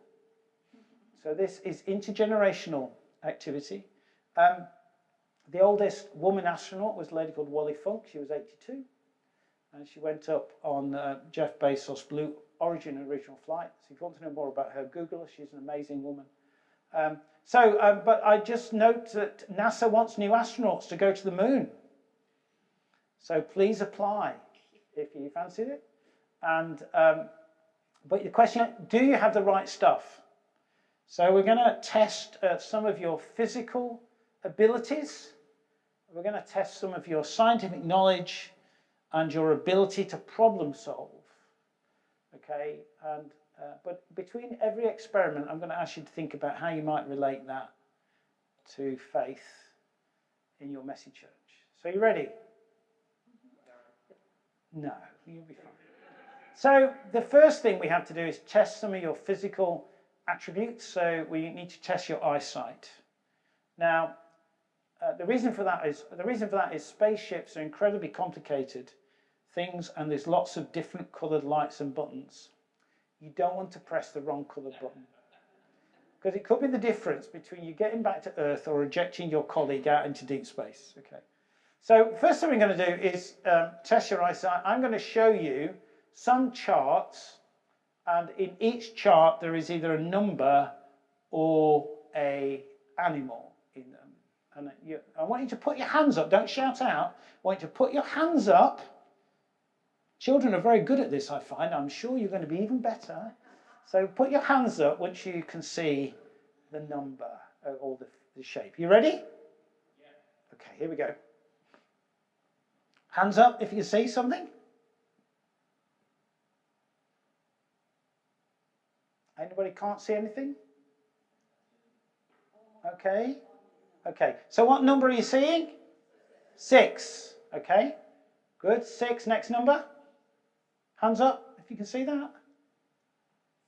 So this is intergenerational activity. The oldest woman astronaut was a lady called Wally Funk. She was 82. and she went up on Jeff Bezos' Blue Origin original flight. So if you want to know more about her, Google her. She's an amazing woman. But I just note that NASA wants new astronauts to go to the moon. So please apply if you fancied it. And but the question, do you have the right stuff? So we're going to test some of your physical abilities. We're going to test some of your scientific knowledge and your ability to problem solve. Okay, and but between every experiment, I'm going to ask you to think about how you might relate that to faith in your messy church. So you ready? No, you'll be fine. So the first thing we have to do is test some of your physical attributes. So we need to test your eyesight. Now, the reason for that is spaceships are incredibly complicated things, and there's lots of different coloured lights and buttons. You don't want to press the wrong coloured button, because it could be the difference between you getting back to Earth or ejecting your colleague out into deep space. Okay. So first thing we're going to do is test your eyesight. I'm going to show you some charts, and in each chart there is either a number or a animal in them. And I want you to put your hands up. Don't shout out. I want you to put your hands up. Children are very good at this, I find. I'm sure you're going to be even better. So put your hands up once you can see the number or the shape. You ready? Yeah. Okay, here we go. Hands up if you can see something. Anybody can't see anything? Okay. Okay. So what number are you seeing? 6. Okay. Good. 6. Next number. Hands up if you can see that.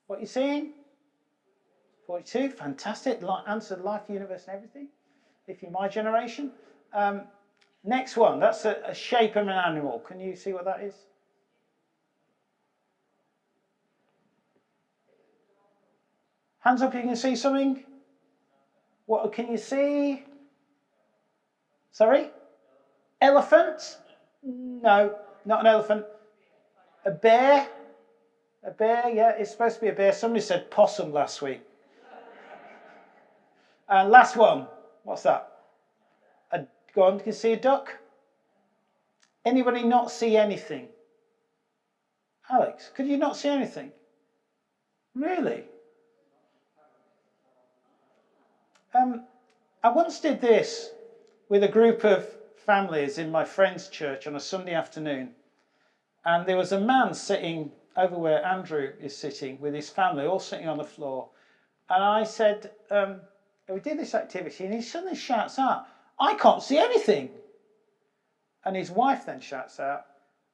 What are you seeing? 42. Fantastic. Answered life, universe, and everything. If you're my generation. Next one. That's a shape of an animal. Can you see what that is? Hands up if you can see something. What can you see? Sorry? Elephant? No, not an elephant. A bear? A bear, yeah, it's supposed to be a bear. Somebody said possum last week. And last one. What's that? Go on, can you see a duck? Anybody not see anything? Alex, could you not see anything? Really? I once did this with a group of families in my friend's church on a Sunday afternoon, and there was a man sitting over where Andrew is sitting with his family, all sitting on the floor, and I said, we did this activity, and he suddenly shouts out, "I can't see anything." And his wife then shouts out,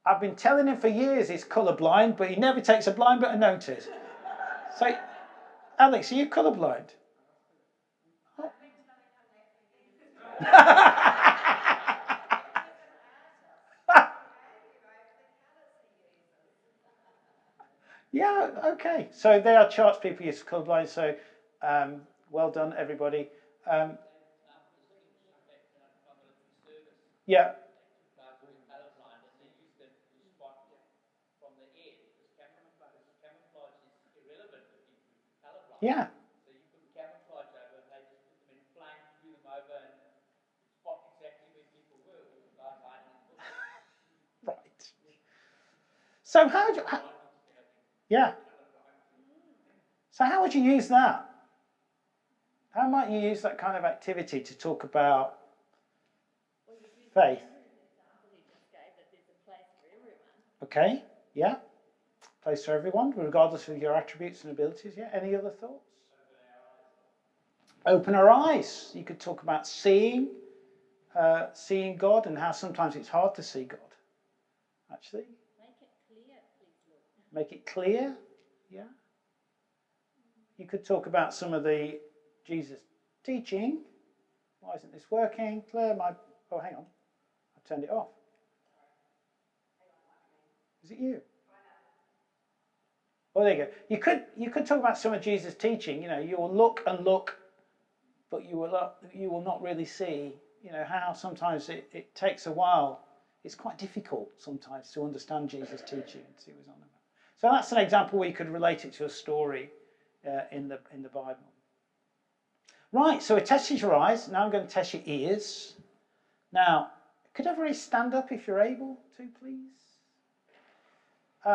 "I've been telling him for years he's colourblind, but he never takes a blind bit of notice." So, Alex, are you colourblind? Yeah, okay. So they are charts people use colourblind, so well done, everybody. Yeah. Yeah. So you put camouflage over, and they just put them in flames, blew them over, and spot exactly where people were, all the guys hiding in the bush. Right. So how would you... Yeah. So how would you use that? How might you use that kind of activity to talk about faith? Okay, yeah. Place for everyone, regardless of your attributes and abilities. Yeah. Any other thoughts? Open our eyes. You could talk about seeing God, and how sometimes it's hard to see God. Actually. Make it clear, please, Lord. Make it clear. Yeah. You could talk about some of the Jesus teaching. Why isn't this working? Claire, oh, hang on. I turned it off. Is it you? Oh, there you go. You could talk about some of Jesus' teaching. You know, you will look and look, but you will not really see. You know how sometimes it takes a while it's quite difficult sometimes to understand Jesus' teaching and see what's on about. So that's an example where you could relate it to a story in the Bible. Right, so we tested your eyes. Now I'm going to test your ears. Now, could everybody stand up if you're able to, please? We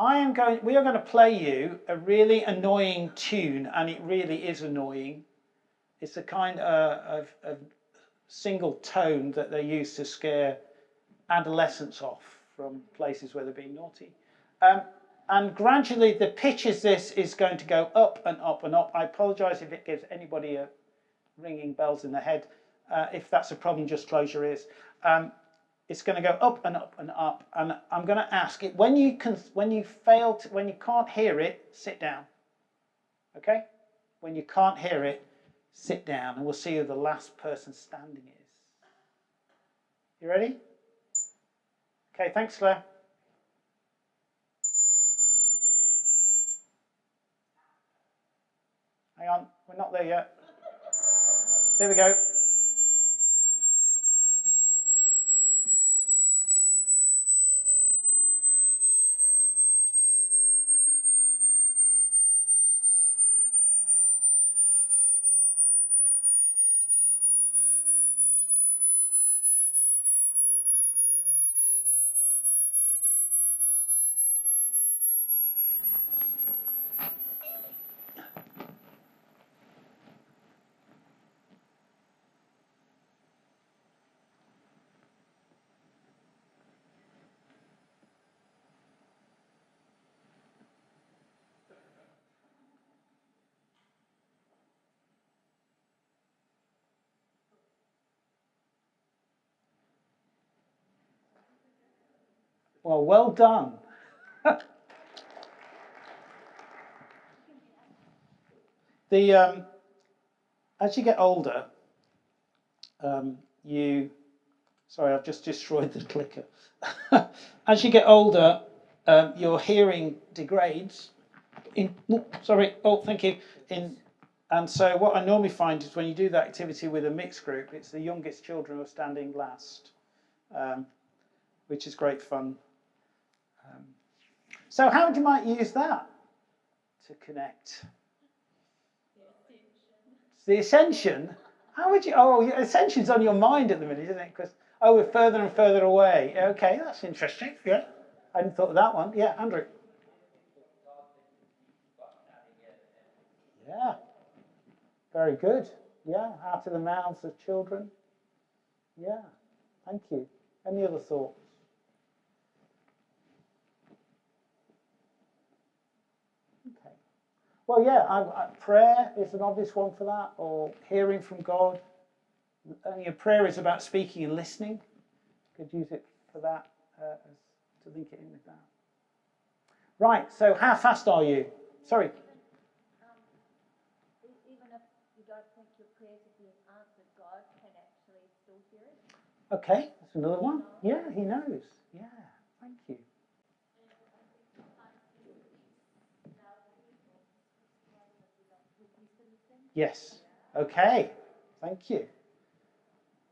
are going to play you a really annoying tune, and it really is annoying. It's a kind of single tone that they use to scare adolescents off from places where they're being naughty. And gradually the pitch is this is going to go up and up and up. I apologise if it gives anybody a ringing bells in the head. If that's a problem, just close your ears. It's going to go up and up and up. And I'm going to ask it when you can't hear it, sit down. Okay? When you can't hear it, sit down, and we'll see who the last person standing is. You ready? Okay, thanks, Claire. Hang on, we're not there yet. There we go. Well done. As you get older, sorry, I've just destroyed the clicker. As you get older, your hearing degrades. Thank you. And so what I normally find is when you do that activity with a mixed group, it's the youngest children who are standing last, which is great fun. So how you might use that to connect? The ascension. How would you? Oh, ascension's on your mind at the minute, isn't it? Because we're further and further away. Okay, that's interesting. Yeah, I hadn't thought of that one. Yeah, Andrew. Yeah, very good. Yeah, out of the mouths of children. Yeah, thank you. Any other thoughts? Okay. Well, yeah, prayer is an obvious one for that, or hearing from God. Your prayer is about speaking and listening. Could use it for that, to link it in with that. Right, so how fast are you? Sorry. Even if you don't think your prayers have been answered, God can actually still hear it. Okay, that's another one. Yeah, he knows. Yeah, thank you. Yes. Okay. Thank you.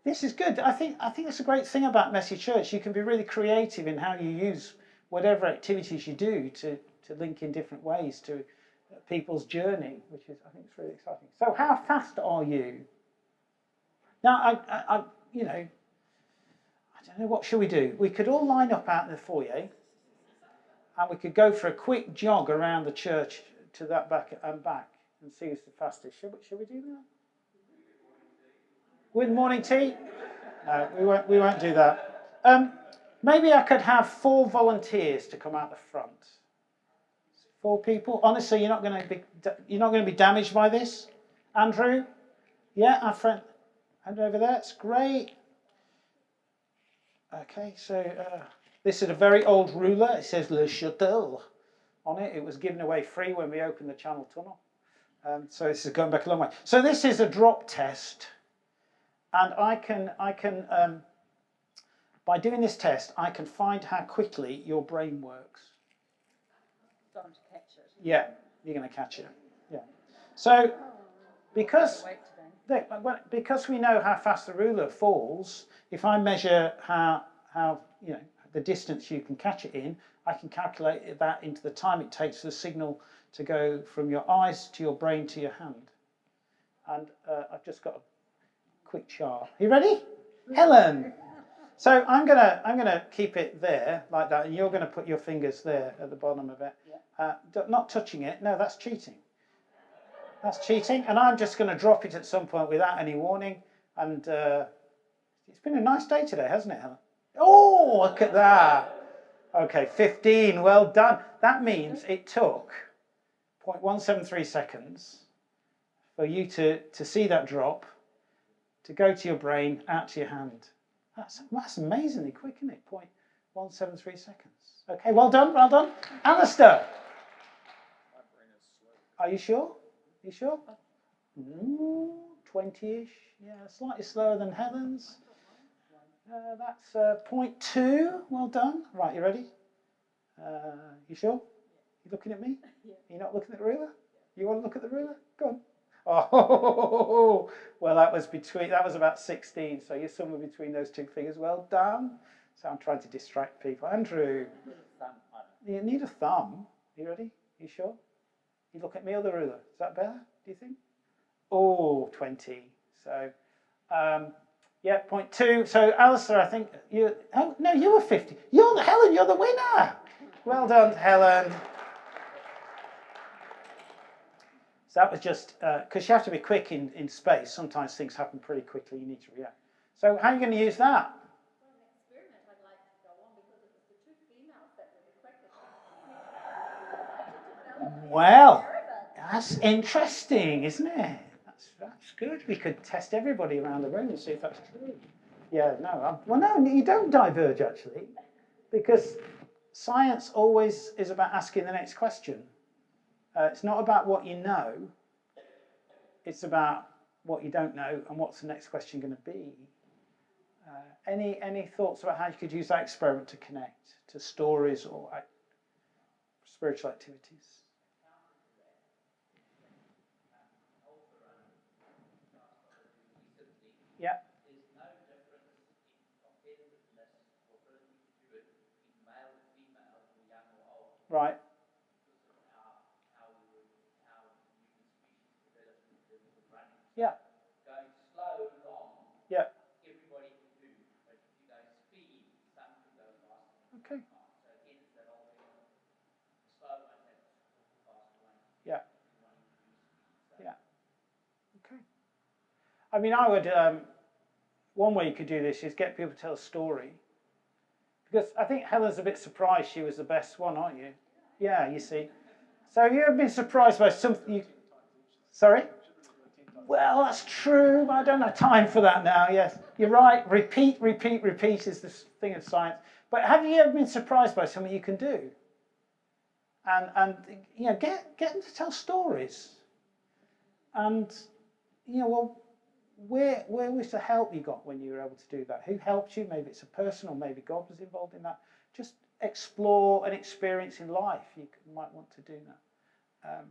This is good. I think it's a great thing about Messy Church. You can be really creative in how you use whatever activities you do to link in different ways to people's journey, which is, I think, it's really exciting. So, how fast are you? Now, I don't know, what should we do? We could all line up out in the foyer, and we could go for a quick jog around the church to that back and back, and see who's the fastest. Should we do that? With morning tea? No, we won't do that. Maybe I could have 4 volunteers to come out the front. 4 people. Honestly, you're not going to be damaged by this. Andrew? Yeah, our friend Andrew over there. It's great. Okay, so this is a very old ruler. It says Le Château on it. It was given away free when we opened the Channel Tunnel. So this is going back a long way. So this is a drop test. And I can by doing this test, I can find how quickly your brain works. Time to catch it. Yeah, you're going to catch it. Yeah. So because we know how fast the ruler falls, if I measure how how, the distance you can catch it in, I can calculate that into the time it takes for the signal to go from your eyes to your brain to your hand. And I've just got a quick chart. Are you ready? Helen! So I'm gonna keep it there like that, and you're gonna put your fingers there at the bottom of it. Not touching it. No, that's cheating. That's cheating. And I'm just gonna drop it at some point without any warning. And it's been a nice day today, hasn't it, Helen? Oh, look at that. Okay, 15. Well done. That means it took 0.173 seconds for you to see that drop, to go to your brain, out to your hand. That's amazingly quick, isn't it? 0.173 seconds. Okay, well done, well done. Alistair. Are you sure? Are you sure? 20-ish. Yeah, slightly slower than Helen's. That's 0.2. Well done. Right, you ready? You sure? You looking at me? You're not looking at the ruler? You want to look at the ruler? Go on. Oh, well, that was about 16. So you're somewhere between those two figures. Well done. So I'm trying to distract people. Andrew, you need a thumb. You ready? You sure? You look at me or the ruler? Is that better? Do you think? Oh, 20. So, yeah, 0.2. So, Alistair, I think you. Oh no, you were 50. Helen. You're the winner. Well done, Helen. So that was just, because you have to be quick in space. Sometimes things happen pretty quickly. You need to react. So how are you going to use that? Well, an experiment I'd like to go on because it was the two females that were the quickest. Well, that's interesting, isn't it? That's good. We could test everybody around the room and see if that's true. Yeah, no. Well, no, you don't diverge, actually, because science always is about asking the next question. It's not about what you know. It's about what you don't know and what's the next question going to be. Any thoughts about how you could use that experiment to connect to stories or spiritual activities? Yeah. There's no difference in competitiveness or ability to do it between male and female or young or old. Right. Yeah. Going slow, long, yeah. everybody can do. But if you go speed, some can go faster. Okay. So again, it's that old thing. Slow ones have to fast ones. Yeah. Wanting to do speed. So. Yeah. Okay. I mean, I would. One way you could do this is get people to tell a story. Because I think Helen's a bit surprised she was the best one, aren't you? Yeah, you see. So you have been surprised by something. Sorry? Well, that's true. I don't have time for that now. Yes, you're right. Repeat is the thing of science. But have you ever been surprised by something you can do? And get them to tell stories. And well, where was the help you got when you were able to do that? Who helped you? Maybe it's a person, or maybe God was involved in that. Just explore an experience in life. You might want to do that.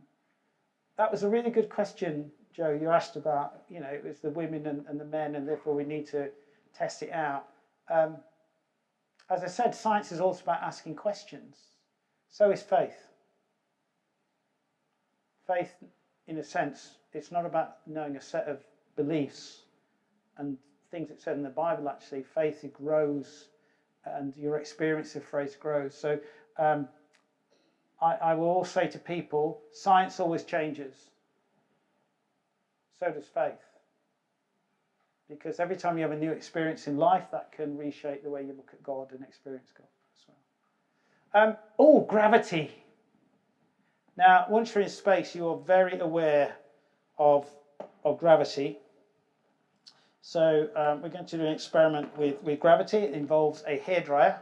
That was a really good question, Joe. You asked about, it was the women and the men, and therefore we need to test it out. As I said, science is also about asking questions. So is faith. Faith, in a sense, it's not about knowing a set of beliefs and things that said in the Bible. Actually, faith, it grows, and your experience of faith grows. So I will always say to people, science always changes. So does faith. Because every time you have a new experience in life, that can reshape the way you look at God and experience God as well. Gravity. Now, once you're in space, you are very aware of gravity. So we're going to do an experiment with gravity. It involves a hairdryer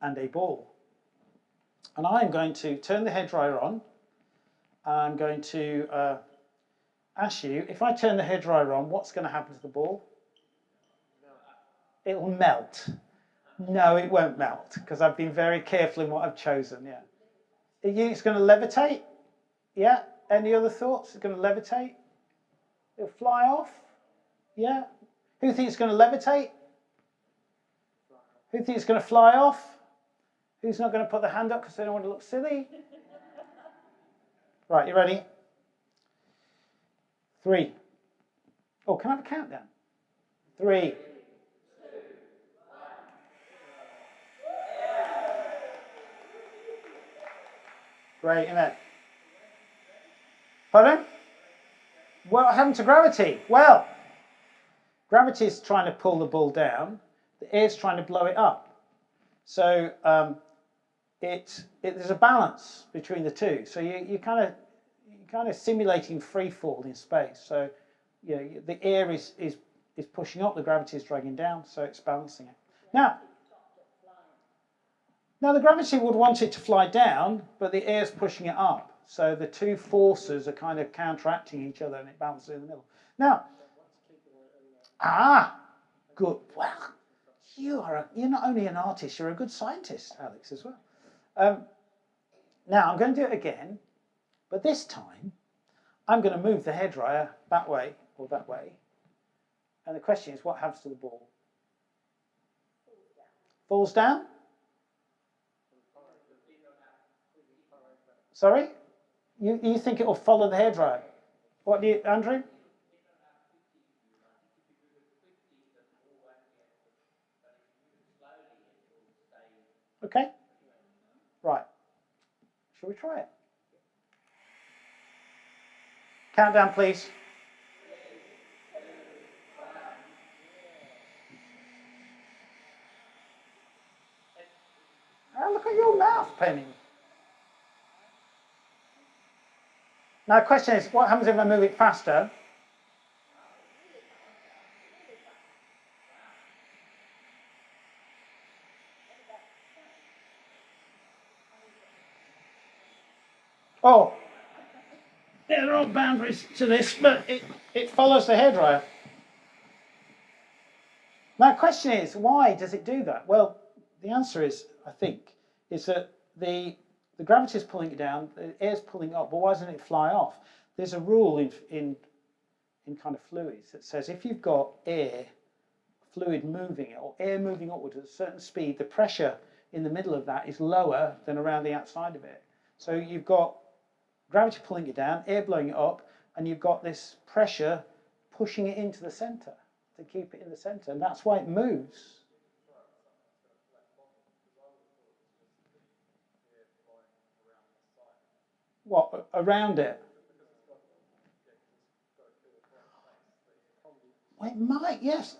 and a ball. And I am going to turn the hairdryer on. And I'm going to ask you, if I turn the hairdryer on, what's going to happen to the ball? It will melt. No, it won't melt, because I've been very careful in what I've chosen, yeah. You think it's going to levitate? Yeah? Any other thoughts? It's going to levitate? It'll fly off? Yeah? Who thinks it's going to levitate? Who thinks it's going to fly off? Who's not going to put their hand up because they don't want to look silly? Right, you ready? 3. Oh, can I have a countdown? 3. Great, isn't it? Pardon? What happened to gravity? Well, gravity is trying to pull the ball down. The air's trying to blow it up. So there's a balance between the two. So you're kind of simulating free fall in space. So the air is pushing up, the gravity is dragging down, so it's balancing it. Now the gravity would want it to fly down, but the air's pushing it up. So the two forces are kind of counteracting each other, and it balances in the middle. Now, good. Well, you're not only an artist, you're a good scientist, Alex, as well. Now I'm going to do it again, but this time I'm going to move the hairdryer that way or that way. And the question is, what happens to the ball? Falls down? Sorry? You think it will follow the hairdryer? What do you, Andrew? Okay. Right. Shall we try it? Countdown, please. Oh, look at your mouth, Penny. Now, the question is, what happens if I move it faster? Oh, there are boundaries to this, but it follows the hairdryer. Now, the question is, why does it do that? Well, the answer is, I think, is that the gravity is pulling it down, the air is pulling up, but why doesn't it fly off? There's a rule in kind of fluids that says if you've got fluid moving or air moving upwards at a certain speed, the pressure in the middle of that is lower than around the outside of it. So you've got gravity pulling it down, air blowing it up, and you've got this pressure pushing it into the center to keep it in the center, and that's why it moves. What, around it? Well, it might, yes.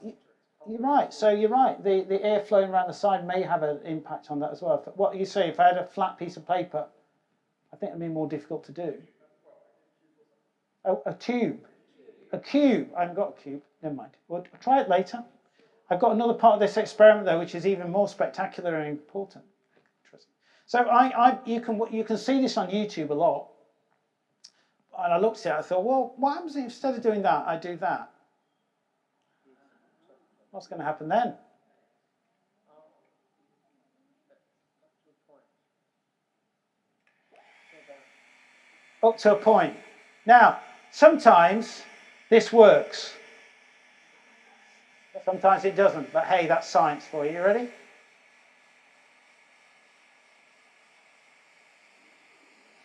You're right. So you're right. The air flowing around the side may have an impact on that as well. What you say, if I had a flat piece of paper, I think it'd be more difficult to do. Oh, a tube. A cube. I haven't got a cube. Never mind. We'll try it later. I've got another part of this experiment, though, which is even more spectacular and important. Interesting. So you can see this on YouTube a lot. And I looked at it, I thought, well, what happens if instead of doing that, I do that? What's going to happen then? Up to a point. Now, sometimes this works. Sometimes it doesn't, but hey, that's science for you. You ready?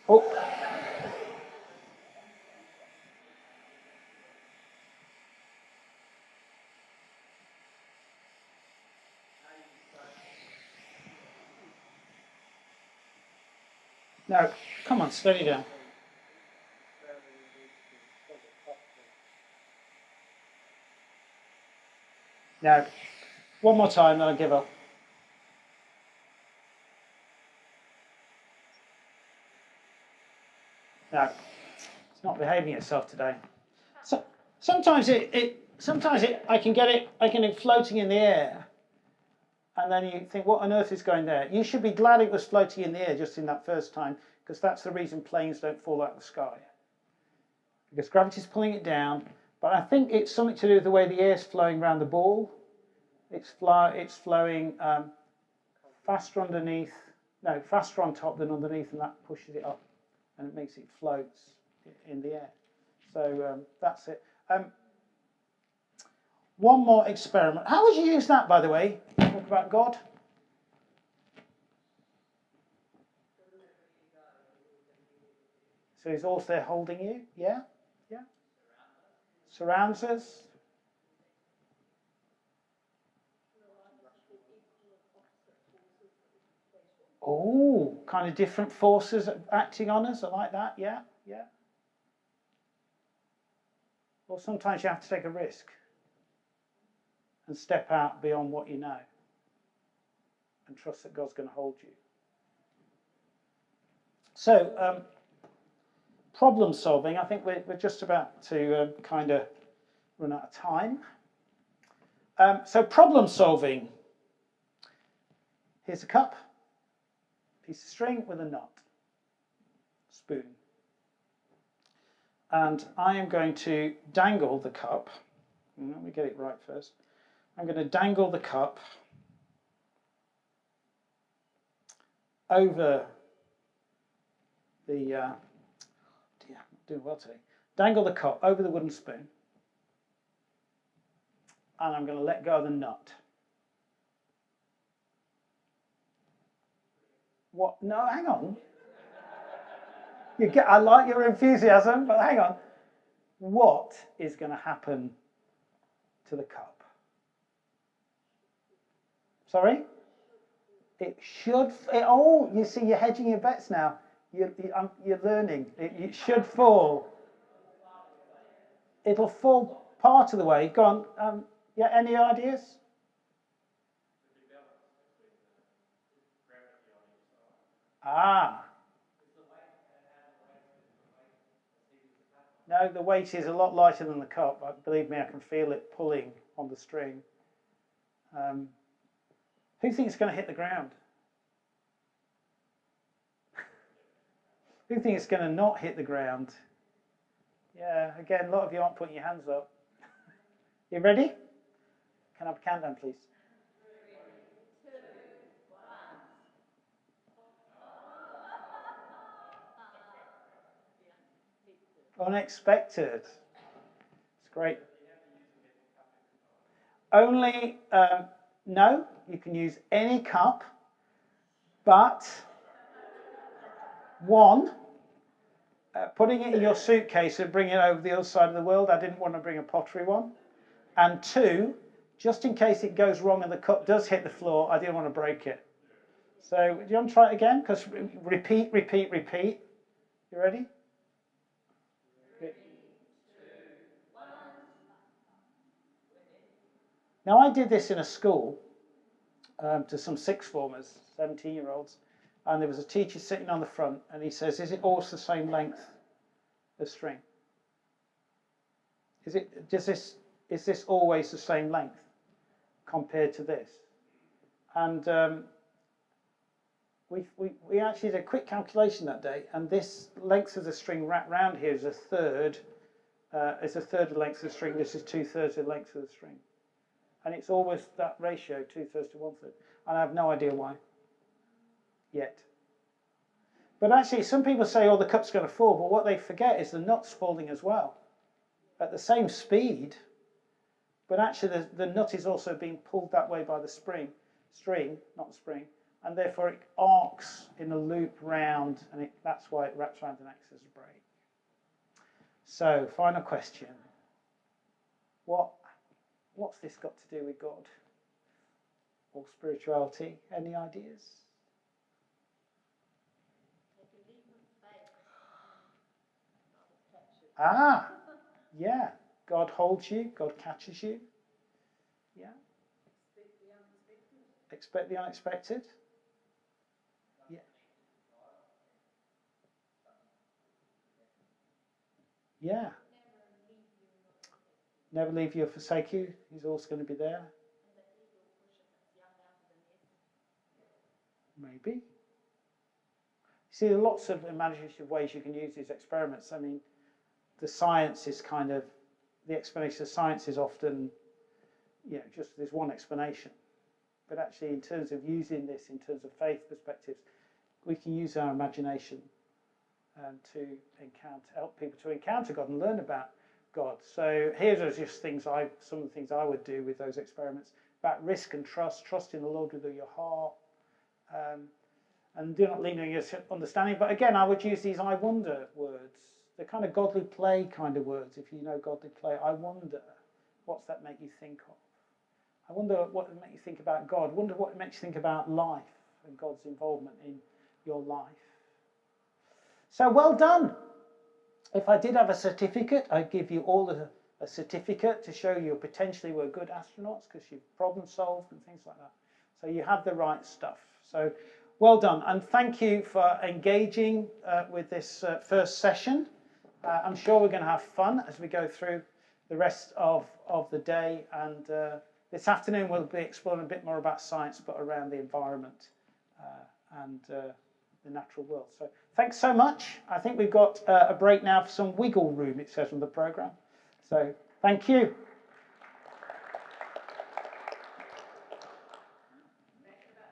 Oh. No, come on, steady down. No, one more time, then I'll give up. No, it's not behaving itself today. So sometimes I can get it floating in the air, and then you think, what on earth is going there? You should be glad it was floating in the air just in that first time, because that's the reason planes don't fall out of the sky. Because gravity's pulling it down, but I think it's something to do with the way the air's flowing around the ball. It's flowing faster faster on top than underneath, and that pushes it up, and it makes it float in the air. So that's it. One more experiment. How would you use that, by the way? Talk about God. So he's also there holding you. Yeah? Yeah. Surrounds us. Oh, kind of different forces acting on us. I like that. Yeah, yeah. Or sometimes you have to take a risk and step out beyond what you know and trust that God's going to hold you. So, problem solving. I think we're just about to kind of run out of time. So problem solving. Here's a cup, piece of string with a knot, spoon. And I am going to dangle the cup. Let me get it right first. I'm going to dangle the cup over the, I'm doing well today. Dangle the cup over the wooden spoon. And I'm going to let go of the nut. What? No, hang on. I like your enthusiasm, but hang on. What is going to happen to the cup? Sorry? It should. You see, you're hedging your bets now. You're learning. It should fall. It'll fall part of the way. Go on. Yeah, any ideas? Ah. No, the weight is a lot lighter than the cup. Believe me, I can feel it pulling on the string. Who thinks it's going to hit the ground? Who thinks it's going to not hit the ground? Yeah, again, a lot of you aren't putting your hands up. You ready? Can I have a countdown, please? 3, 2, 1. Unexpected. It's great. Only, no, you can use any cup, but one, putting it in your suitcase and bringing it over the other side of the world. I didn't want to bring a pottery one. And two, just in case it goes wrong and the cup does hit the floor, I didn't want to break it. So, do you want to try it again? Because repeat. You ready? 3, 2, 1. Now, I did this in a school to some sixth formers, 17-year-olds, and there was a teacher sitting on the front, and he says, "Is it always the same length of string? Is this always the same length compared to this?" And we actually did a quick calculation that day, and this length of the string wrapped round here is a third. It's a third of the length of the string. This is 2/3 of the length of the string, and it's always that ratio, 2/3 to 1/3. And I have no idea why yet. But actually, some people say, "Oh, the cup's going to fall," but what they forget is the nut's falling as well at the same speed. But actually, the nut is also being pulled that way by the string, not the spring. And therefore it arcs in a loop round, and that's why it wraps around and acts as a brake. So, final question. What's this got to do with God or spirituality? Any ideas? Ah, yeah. God holds you, God catches you. Yeah. Expect the unexpected. Yeah. Yeah. Never leave you or forsake you. He's always going to be there. Maybe. See, there are lots of imaginative ways you can use these experiments. I mean, the science is the explanation of science is often, just there's one explanation. But actually, in terms of using this, in terms of faith perspectives, we can use our imagination to help people to encounter God and learn about God. So here are just some of the things I would do with those experiments about risk and trust in the Lord with all your heart, and do not lean on your understanding. But again, I would use these I wonder words. The kind of godly play kind of words, if you know godly play. I wonder, what's that make you think of? I wonder what it makes you think about God. I wonder what it makes you think about life and God's involvement in your life. So well done. If I did have a certificate, I'd give you all a certificate to show you potentially were good astronauts because you've problem solved and things like that. So you have the right stuff. So well done. And thank you for engaging with this first session. I'm sure we're going to have fun as we go through the rest of the day. And this afternoon we'll be exploring a bit more about science, but around the environment and the natural world. So thanks so much. I think we've got a break now for some wiggle room, it says on the programme. So thank you.